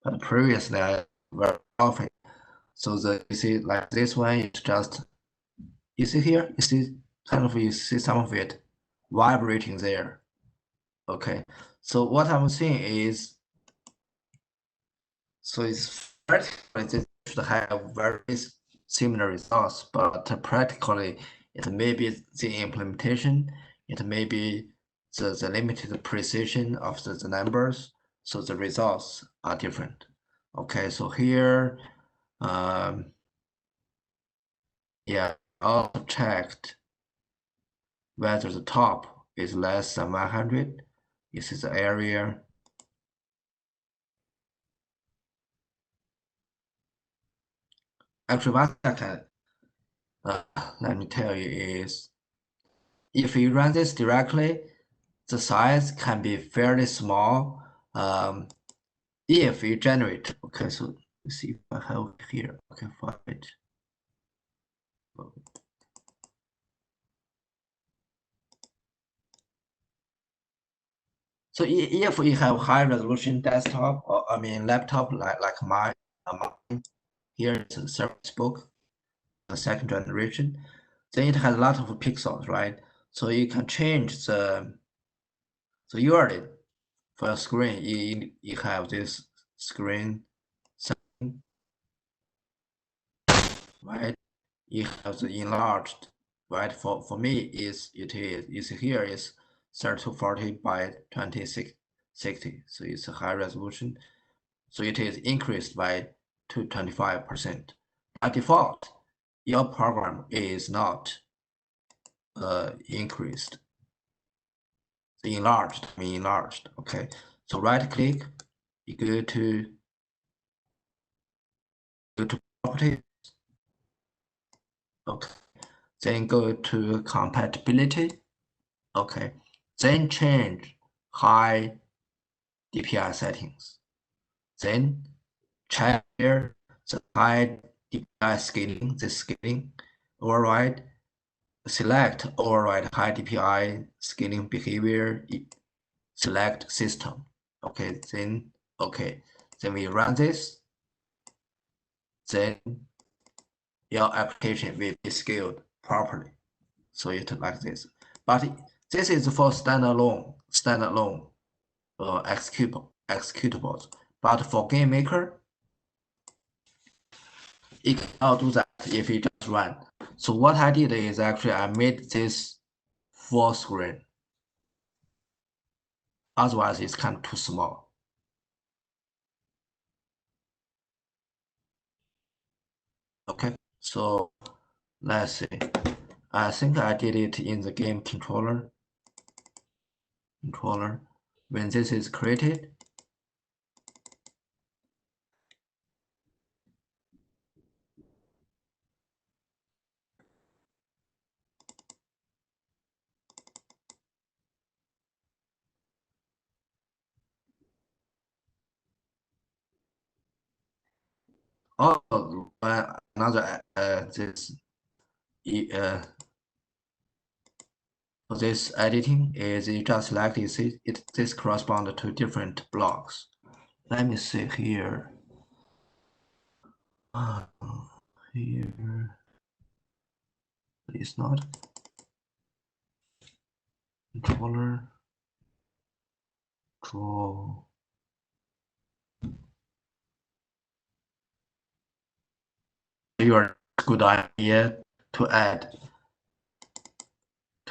But previously I very often. So you see like this one is just you see here, you see some of it vibrating there. Okay. So what I'm saying is so it's practically it should have very similar results, but practically it may be the implementation, it may be the limited precision of the numbers, so the results are different. Okay, so here, yeah, I also checked whether the top is less than 100. This is the area. Actually, what I can let me tell you is if you run this directly, the size can be fairly small. If you generate, okay, so let's see if I have it here. Okay, find it. So if we have high resolution desktop, or I mean laptop like mine, here is a Surface Book, the second generation, then it has a lot of pixels, right? So you can change the URL for a screen. You have this screen setting, right? You have the enlarged, right? For me is here is 3240 by 2060. So it's a high resolution. So it is increased by 225%. By default, your program is not increased. Enlarged, I mean enlarged. Okay. So right click, you go to property. Okay. Then go to compatibility. Okay. Then change high DPI settings. Then check here the high DPI scaling, the scaling. Override, select override high DPI scaling behavior, select system. Okay, then we run this. Then your application will be scaled properly. So it like this. But this is for standalone executables. But for GameMaker, it cannot do that if you just run. So what I did is actually I made this full screen. Otherwise, it's kind of too small. Okay, so let's see. I think I did it in the game controller. When this is created, oh, another this editing is you just select this corresponds to different blocks. Let me see here. Here it's not controller draw. Your good idea to add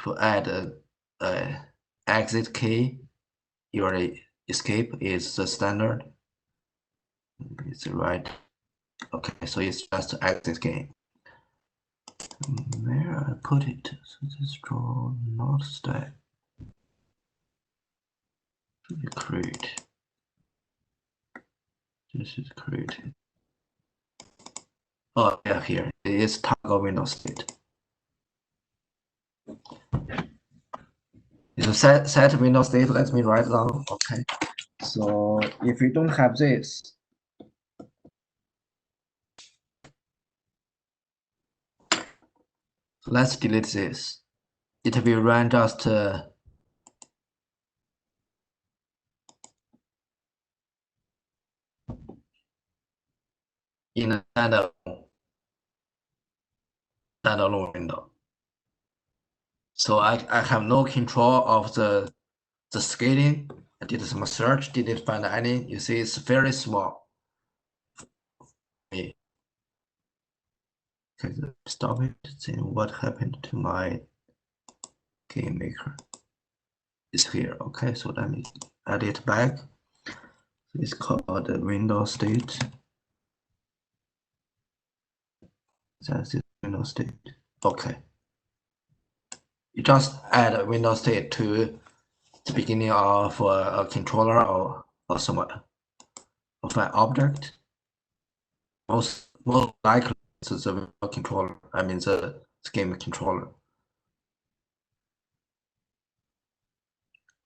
a exit key. Your escape is the standard. It's right. Okay, so it's just exit key. Where I put it? So this draw not stack. Create. This is created. Oh yeah, here it is toggle window state. It's a set window state. Let me write down. Okay. So if we don't have this, let's delete this. It will run just in a standalone window. So I have no control of the scaling. I did some search, didn't find any. You see, it's very small. Okay, stop it. Then what happened to my GameMaker? It's here. Okay, so let me add it back. It's called the Windows state. That's the Windows state. Okay. You just add a Windows state to the beginning of a controller or somewhat of an object. Most likely it's the Windows controller. I mean the game controller.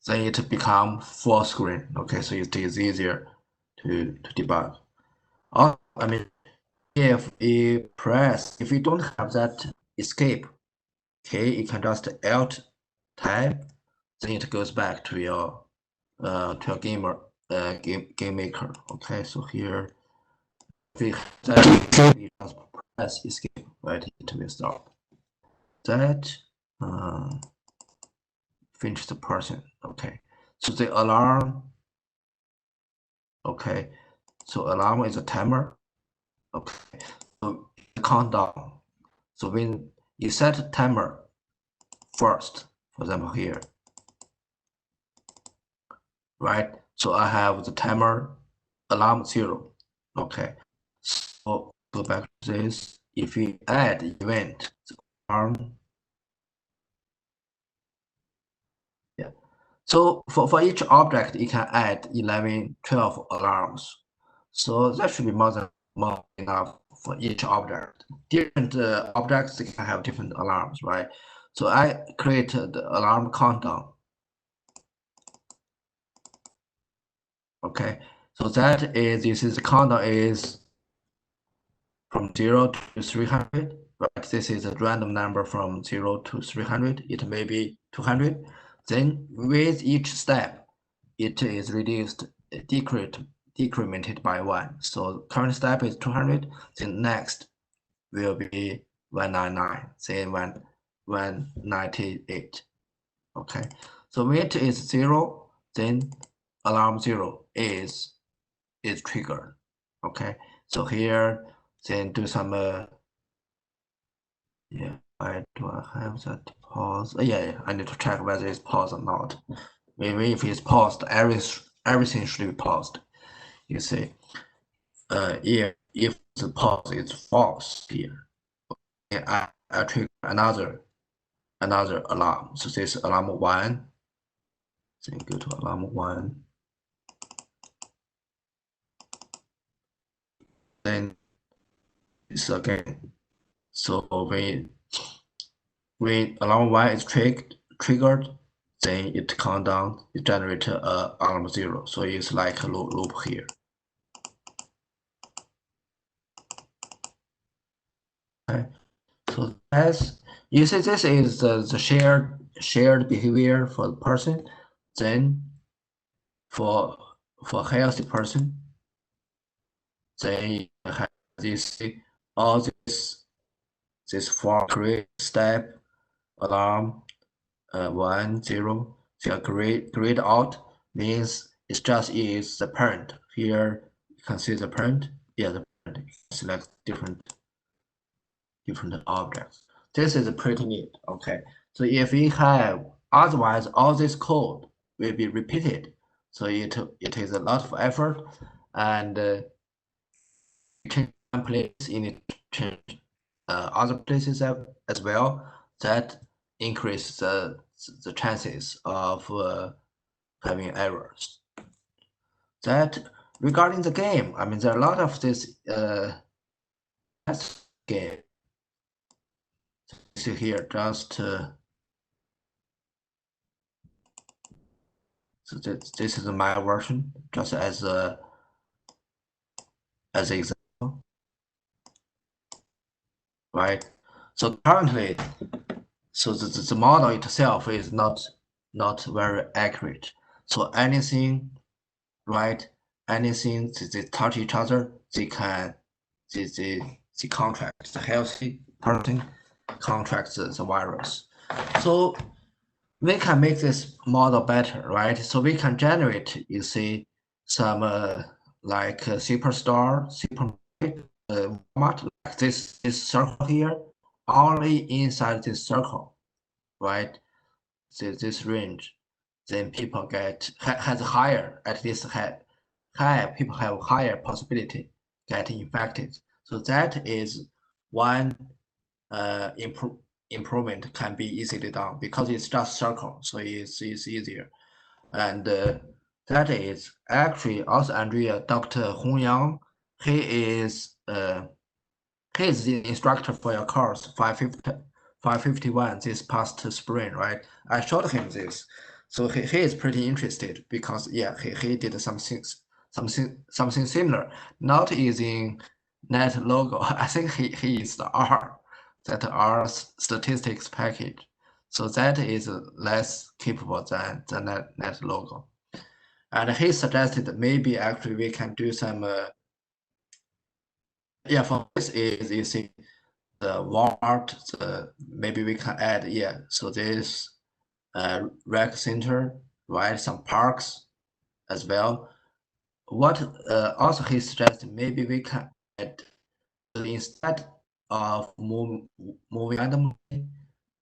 Then it become full screen. Okay, so it is easier to debug. I mean, if you don't have that escape, okay, you can just Alt Tab, then it goes back to your GameMaker. Okay, so here we just press escape, right? It will stop. That finish the person. Okay, so the alarm. Okay, so alarm is a timer. Okay, so countdown. So when you set timer first, for example here, right? So I have the timer alarm 0. Okay, so go back to this. If we add event, the alarm, yeah. So for each object, you can add 11, 12 alarms. So that should be more enough for each object. Different objects they can have different alarms, right? So I created the alarm countdown. Okay, so this is the countdown is from 0 to 300, right? This is a random number from 0 to 300. It may be 200. Then with each step, it is reduced, decremented by 1. So current step is 200. Then next will be 199. Then 198. Okay. So when it is 0, then alarm 0 is triggered. Okay. So here, then do some yeah, do I have that pause? Yeah, I need to check whether it's paused or not. Maybe if it's paused, everything should be paused. You see, if the pause is false here, I trigger another alarm. So this alarm 1. Then go to alarm 1. Then it's again. So when alarm 1 is triggered, then it count down, it generates alarm 0. So it's like a loop here. Okay. So as you see, this is the shared behavior for the person. Then for healthy person, then you have this all this 4 create step alarm 1 0. So grayed out means it just is the parent. Here you can see the parent. Yeah, the parent. Select different objects. This is pretty neat. Okay, so if we have, otherwise all this code will be repeated. So it is a lot of effort, and change one place in it, change other places as well. That increase the chances of having errors. That regarding the game, I mean there are a lot of this game. See here, just so this is my version, just as an example, right? So currently, so the model itself is not very accurate. So anything, right? Anything they touch each other, they can the contract, the healthy person contracts the virus. So we can make this model better, right? So we can generate, you see, some like superstar, supermarket, Walmart, like this circle here, only inside this circle, right? This range, then people get has higher, at least higher people have higher possibility getting infected. So that is one improvement can be easily done because it's just circle, so it's easier. And that is actually also Andrea, Dr. Hong Yang. He is he's the instructor for your course 551 this past spring, right? I showed him this. So he is pretty interested because yeah, he did something similar, not using net logo. I think he used the R, that R statistics package. So that is less capable than the net logo. And he suggested that maybe actually we can do some yeah, for this is you see the Walmart, maybe we can add, yeah, so this rec center, right? Some parks as well. What also he suggested maybe we can add, instead of moving randomly,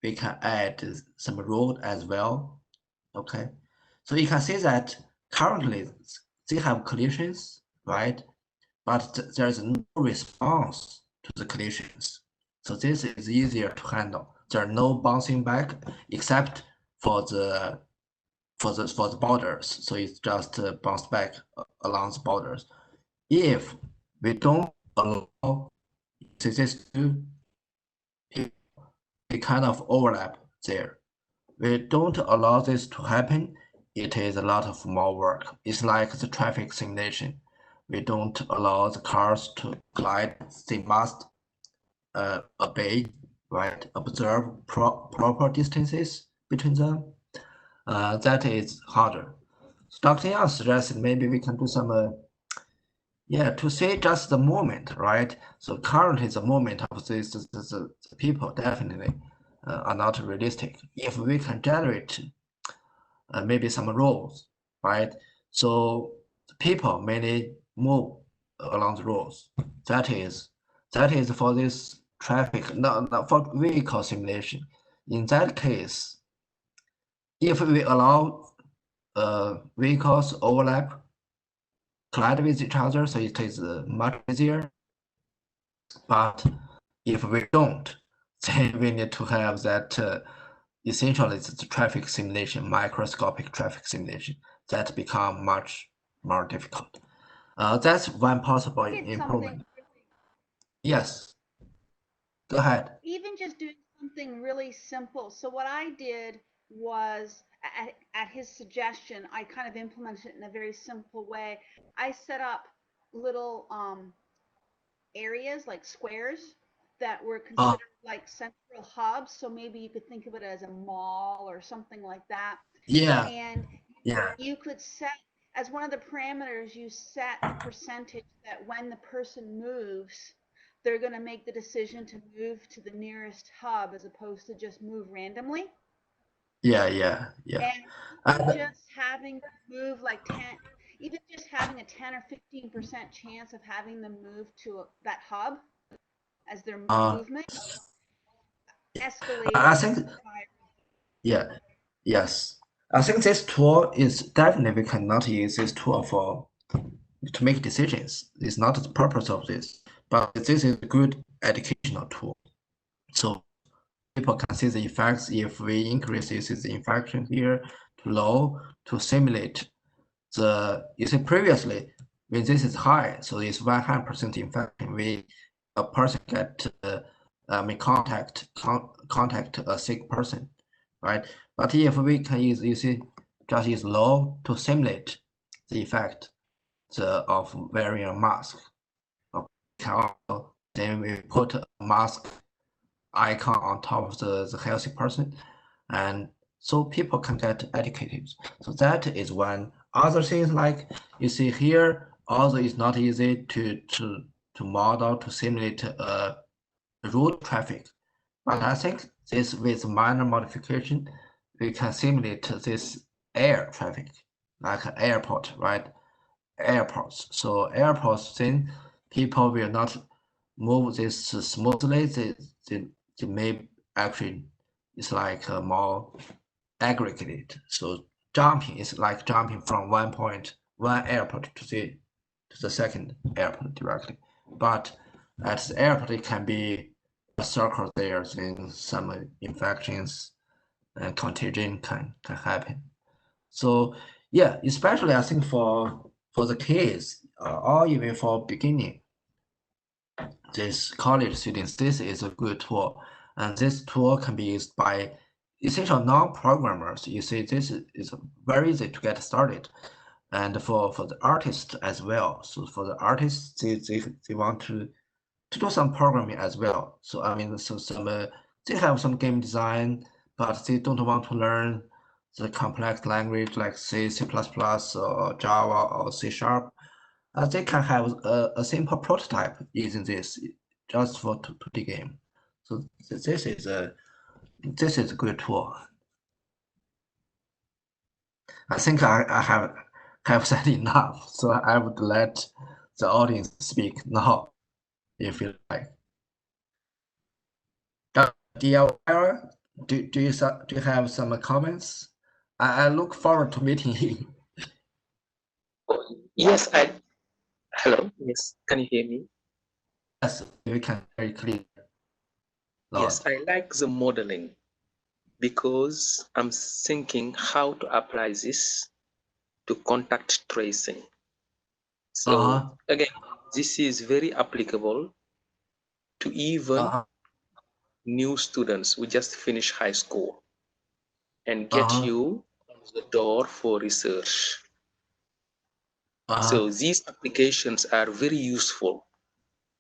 we can add some road as well. Okay, so you can see that currently they have collisions, right? But there's no response to the collisions. So this is easier to handle. There are no bouncing back except for the borders. So it's just bounce back along the borders. If we don't allow these two, they kind of overlap there. We don't allow this to happen, it is a lot of more work. It's like the traffic simulation. We don't allow the cars to collide. They must obey, right? Observe proper distances between them. That is harder. So Dr. Yang suggested maybe we can do some, yeah, to see just the movement, right? So currently the movement of the people definitely are not realistic. If we can generate maybe some rules, right? So people mainly move along the roads. That is for this traffic, not for vehicle simulation. In that case, if we allow vehicles overlap, collide with each other, so it is much easier. But if we don't, then we need to have that essentially it's the traffic simulation, microscopic traffic simulation that become much more difficult. That's one possible improvement. Yes, go ahead. Even just doing something really simple. So what I did was at his suggestion, I kind of implemented it in a very simple way. I set up little areas like squares that were Uh, considered like central hubs. So maybe you could think of it as a mall or something like that. yeah, And yeah, you could set, as one of the parameters, you set a percentage that when the person moves, they're going to make the decision to move to the nearest hub as opposed to just move randomly. yeah. And And just having them move like 10, even just having a 10 or 15% chance of having them move to that hub as their uh, movement I escalated think the virus. yeah, yes. I think this tool is definitely we cannot use this tool for to make decisions. It's not the purpose of this, but this is a good educational tool. So people can see the effects if we increase this infection here to low to simulate you see previously when this is high, so it's 100% infection, a person get contact a sick person, right? But if we can use, you see, just use low to simulate the effect of wearing a mask. Then we put a mask icon on top of the healthy person, and so people can get educated. So that is one. Other things like you see here, also it's not easy to model to simulate road traffic. But I think this with minor modification, we can simulate this air traffic, like an airport, right? Airports. So airports, then people will not move this smoothly. They may actually, it's like more aggregated. So jumping is like jumping from one airport to the second airport directly. But at the airport, it can be a circle there, then some infections and contagion can happen. So yeah, especially I think for the kids or even for beginning, this college students, this is a good tool, and this tool can be used by essential non-programmers. You see, this is very easy to get started, and for the artists as well. So for the artists, they want to do some programming as well. So I mean, so some they have some game design, but they don't want to learn the complex language like C, C++, or Java or C Sharp. They can have a simple prototype using this just for 2D game. So this is a good tool. I think I have said enough, so I would let the audience speak now, if you like. DIY, do you have some comments? I look forward to meeting you. Yes, hello. Yes, can you hear me? Yes, we can very clear. Yes, I like the modeling because I'm thinking how to apply this to contact tracing. So again, this is very applicable to even new students who just finish high school and get you on the door for research. So these applications are very useful.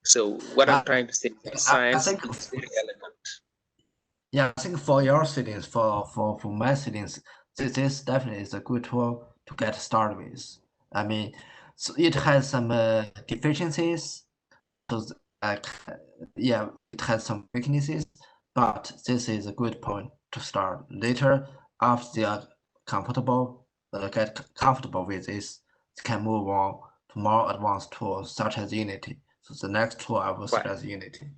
So what I'm trying to say is that science is very elegant. Yeah, I think for your students, for my students, this definitely is a good tool to get started with. I mean, so it has some deficiencies, so yeah, it has some weaknesses, but this is a good point to start. Later, after they are get comfortable with this, they can move on to more advanced tools such as Unity. So the next tool I will suggest Unity.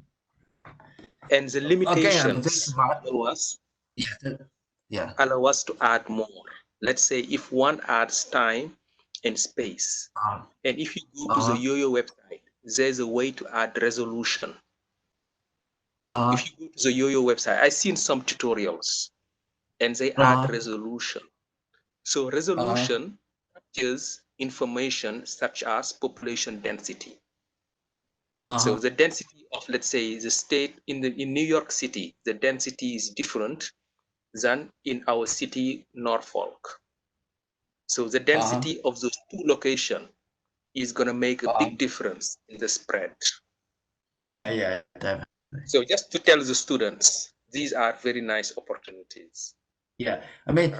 And the limitations allow us to add more. Let's say if one adds time and space, and if you go to the Yo-Yo website, there's a way to add resolution. If you go to the Yo-Yo website, I've seen some tutorials, and they add resolution. So resolution captures information such as population density. So the density of, let's say, the state in New York City, the density is different than in our city, Norfolk. So the density of those two locations is going to make a big difference in the spread. Yeah, definitely. So just to tell the students, these are very nice opportunities. Yeah, I mean,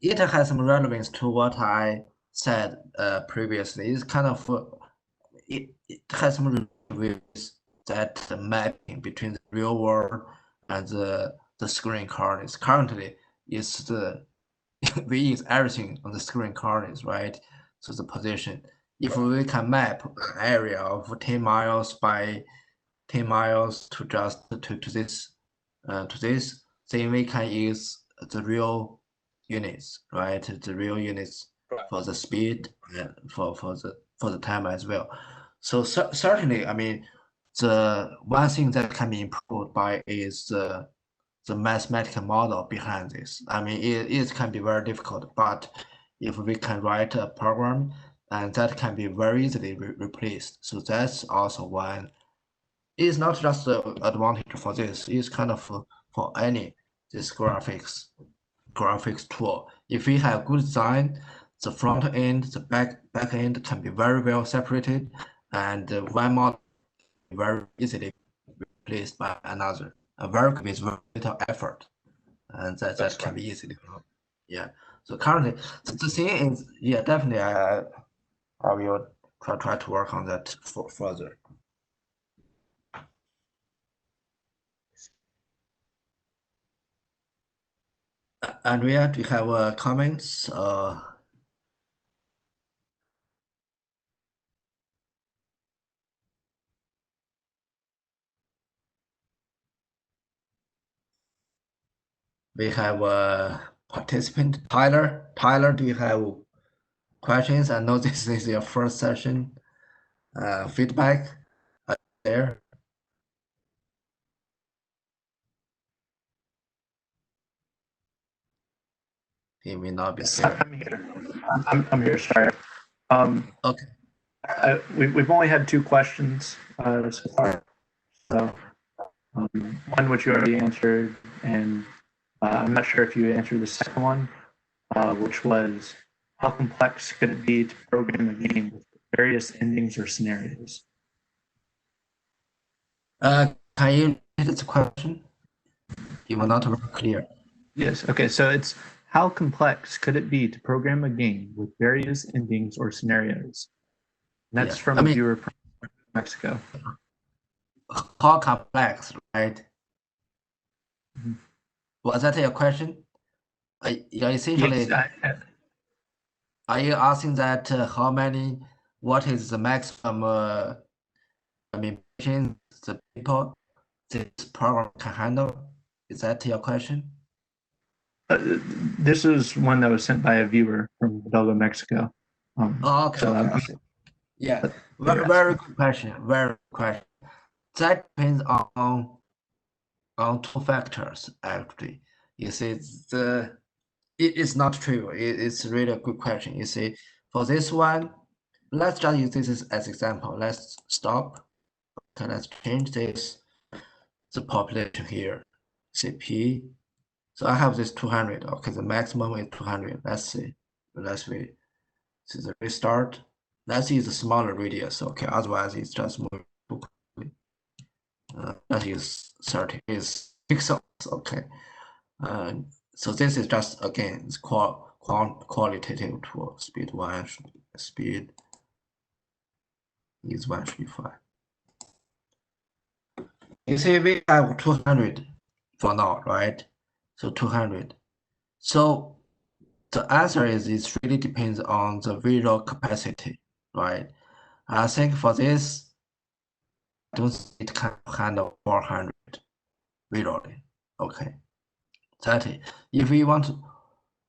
it has some relevance to what I said previously. It's kind of it has some relevance that the mapping between the real world and the screen coordinates. Currently, is the we use everything on the screen coordinates, right? So the position. If we can map an area of 10 miles by 10 miles to just to this, then we can use the real units, right? The real units for the speed and for the time as well. So certainly, I mean, the one thing that can be improved by is the mathematical model behind this. I mean, it can be very difficult, but if we can write a program, and that can be very easily replaced. So that's also one. It's not just the advantage for this. It's kind of for any this graphics tool. If we have good design, the front end, the back end can be very well separated, and one model very easily replaced by another. Work with very little effort, and that can be easily done. Yeah. So currently, the thing is, yeah, definitely, I will try to work on that further. Andrea, do you have comments? We have a participant, Tyler. Tyler, do you have questions? I know this is your first session. Feedback there. He may not be here. I'm here. I'm here. Sorry. Okay. We've only had 2 questions so far. So one which you already answered, and I'm not sure if you answered the second one, which was how complex could it be to program a game with various endings or scenarios? Can you repeat the question? You were not very clear. Yes. Okay. So it's how complex could it be to program a game with various endings or scenarios? And that's from a viewer from Mexico. How complex, right? Mhm. Was that your question? You're essentially, Yes, are you asking that what is the maximum limitations the people this program can handle? Is that your question? this is one that was sent by a viewer from Hidalgo, Mexico. Okay. So yeah, very good question. Very good question. That depends on 2 factors actually. You see, it's not trivial. It's really a good question. You see, for this one, let's just use this as example. Let's stop. Okay, let's change this. The population here, CP. So I have this 200. Okay, the maximum is 200. Let's see. Let's see the restart. Let's use a smaller radius. Okay, otherwise it's just moving too quickly. Let's use 30 is pixels. Okay. So this is just again it's qualitative tool. Speed 1 speed is 135. You see we have 200 for now, right? So 200. So the answer is it really depends on the visual capacity, right? I think for this, I don't think it can handle 400 visually. Okay. 30. If we want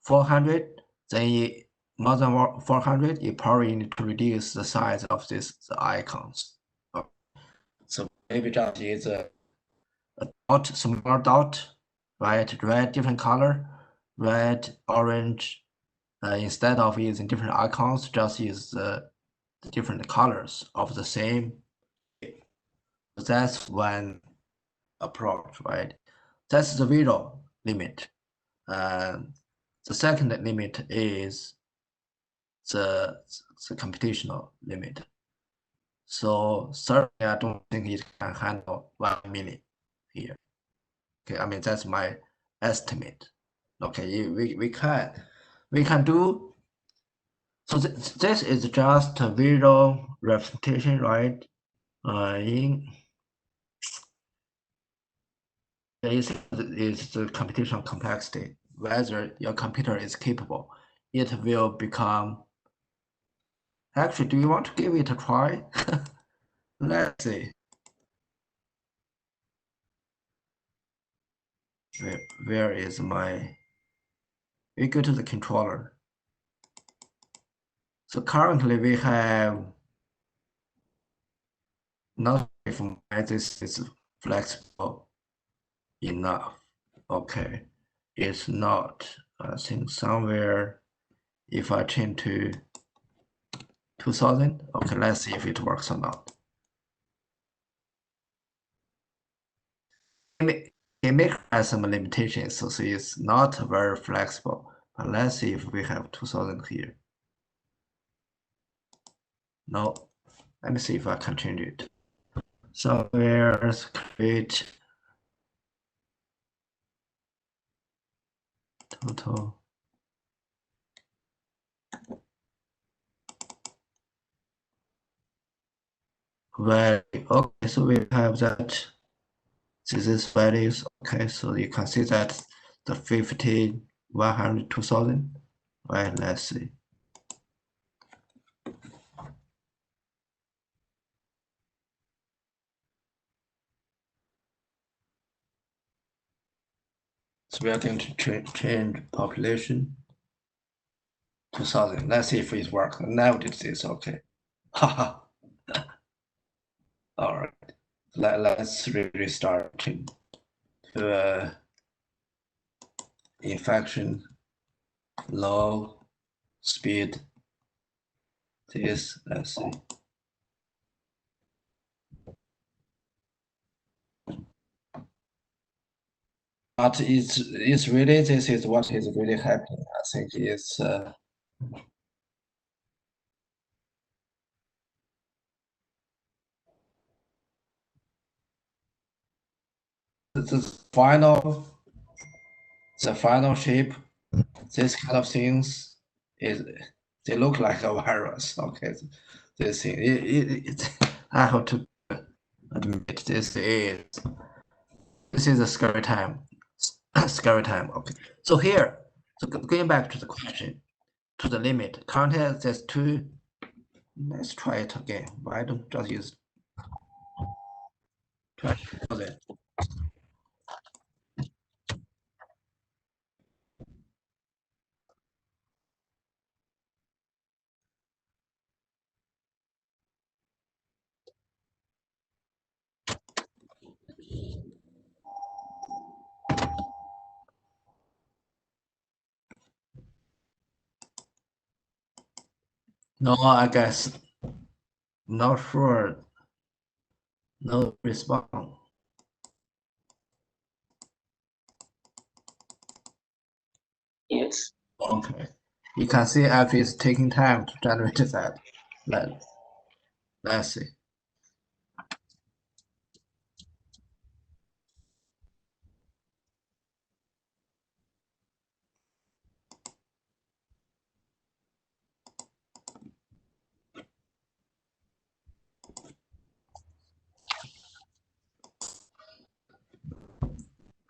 400, then more than 400, you probably need to reduce the size of the icons. Okay. So maybe just use a dot, small dot, right? Red, different color, red, orange. Instead of using different icons, just use the different colors of the same. That's one approach, right? That's the visual limit. The second limit is the computational limit. So certainly, I don't think it can handle 1 minute here. Okay, I mean that's my estimate. Okay, we can do. So this is just a visual representation, right? Is the computational complexity. Whether your computer is capable, it will become. Actually, do you want to give it a try? Let's see. Where is my? We go to the controller. So currently we have not if this is flexible enough. Okay, it's not. I think somewhere if I change to 2000, okay, let's see if it works or not. GameMaker has some limitations, so it's not very flexible. But let's see if we have 2000 here. No, let me see if I can change it. So where's create total. Value. Okay, so we have that. This is values. Okay, so you can see that the 50 102,000. Right, let's see. So we are going to change population 2,000. Let's see if it works. Now did this, okay. Haha. All right. Let's restart to infection, low speed. This, let's see. But it's really, this is what is really happening. I think it's the final shape, this kind of things they look like a virus. Okay, this thing I have to admit this is a scary time. Scary time. Okay, so here, so going back to the question, to the limit content, there's two. Let's try it again. Why don't just use 20,000? No, I guess not sure. No response. Yes. Okay. You can see if it's taking time to generate that. Let's see.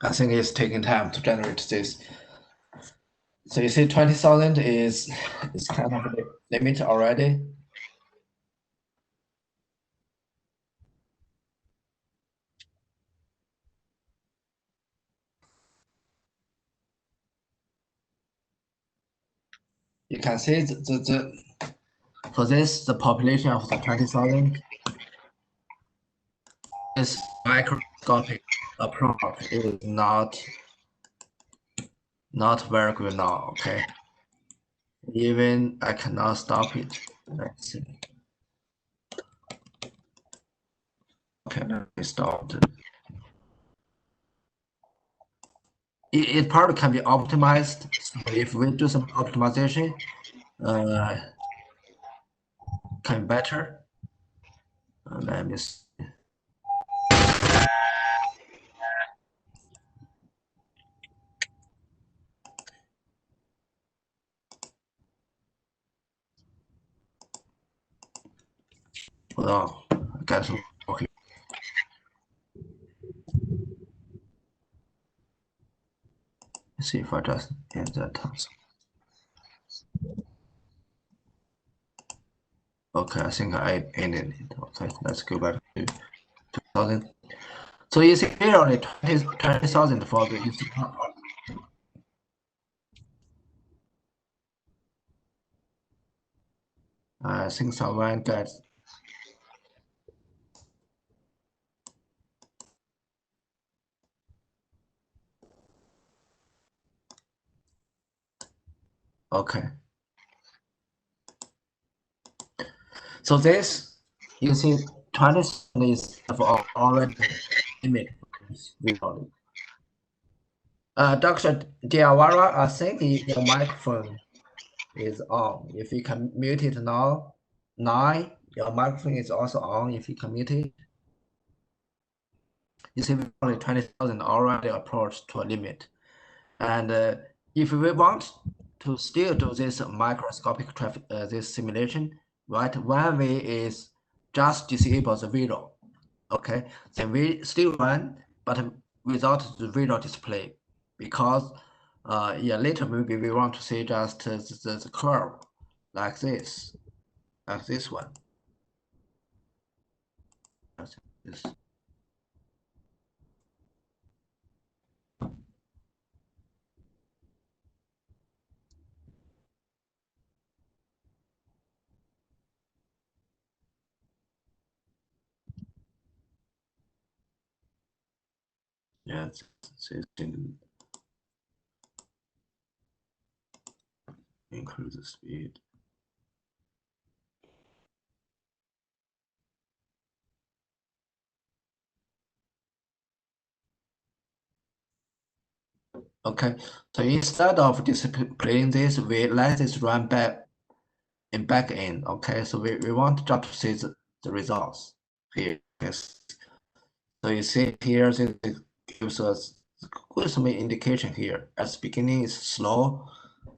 I think it's taking time to generate this. So you see 20,000 is kind of the limit already. You can see for this, the population of the 20,000 is microscopic approach is not very good now, okay? Even I cannot stop it. Let's see. Okay, let me stop it. It probably can be optimized. So if we do some optimization, can be better. Let me see. Hold on, I got to okay. Let's see if I just hit that task. Okay, I think I ended it. Okay, let's go back to 2000. So you see here only 20,000 for the Instagram. I think someone gets. Okay. So this, you see, 20 is already image visually. Dr. Diawara, I think your microphone is on. If you can mute it now, 9, your microphone is also on. If you can mute it, you see, only 20,000 already approached to a limit. And if we want to still do this microscopic traffic, this simulation, right? One way is just disable the visual. Okay, then we still run, but without the visual display, because Yeah, later maybe we want to see just the curve like this one. This. Yeah, it's increase the speed. Okay, so instead of displaying this, we let this run back in back end. Okay, so we want just to see the results here. Yes. So you see here, this gives us some indication here. At the beginning, it's slow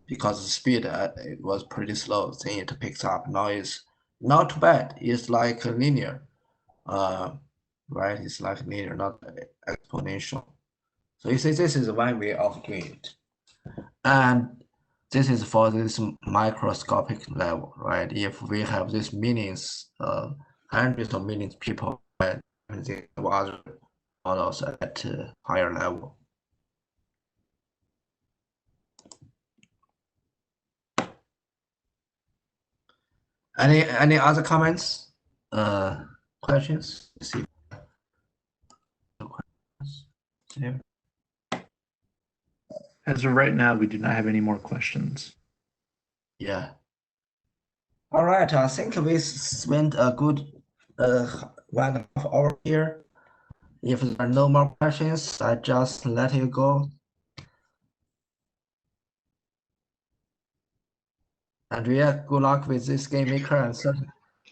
because the speed it was pretty slow. Then it picks up. Now it's not too bad. It's like linear, right? It's like linear, not exponential. So you see, this is one way of doing it, and this is for this microscopic level, right? If we have these millions, hundreds of millions of people, right, they have other models at higher level. Any other comments? Questions? See. As of right now, we do not have any more questions. Yeah. All right. I think we spent a good 1.5 hours here. If there are no more questions, I just let you go. Andrea, good luck with this GameMaker, and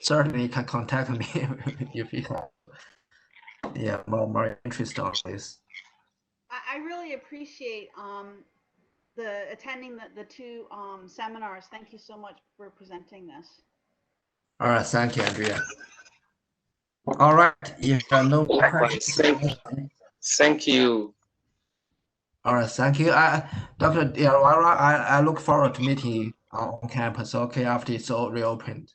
certainly you can contact me if you have more interest on this. I really appreciate the attending the two seminars. Thank you so much for presenting this. All right, thank you, Andrea. All right, if there are no more Likewise. questions. Thank you. All right, thank you. Dr. Diawara, I look forward to meeting you on campus, okay, after it's all reopened.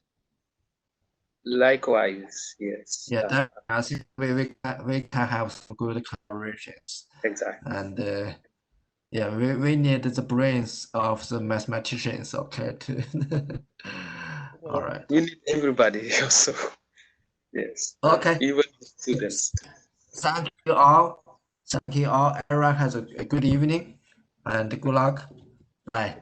Likewise, yes. Yeah, I think we can have some good collaborations. Exactly. And yeah, we need the brains of the mathematicians, okay, too. All right. We need everybody also. Yes. Okay. Even the students. Thank you all. Thank you all. Everyone has a good evening and good luck. Bye.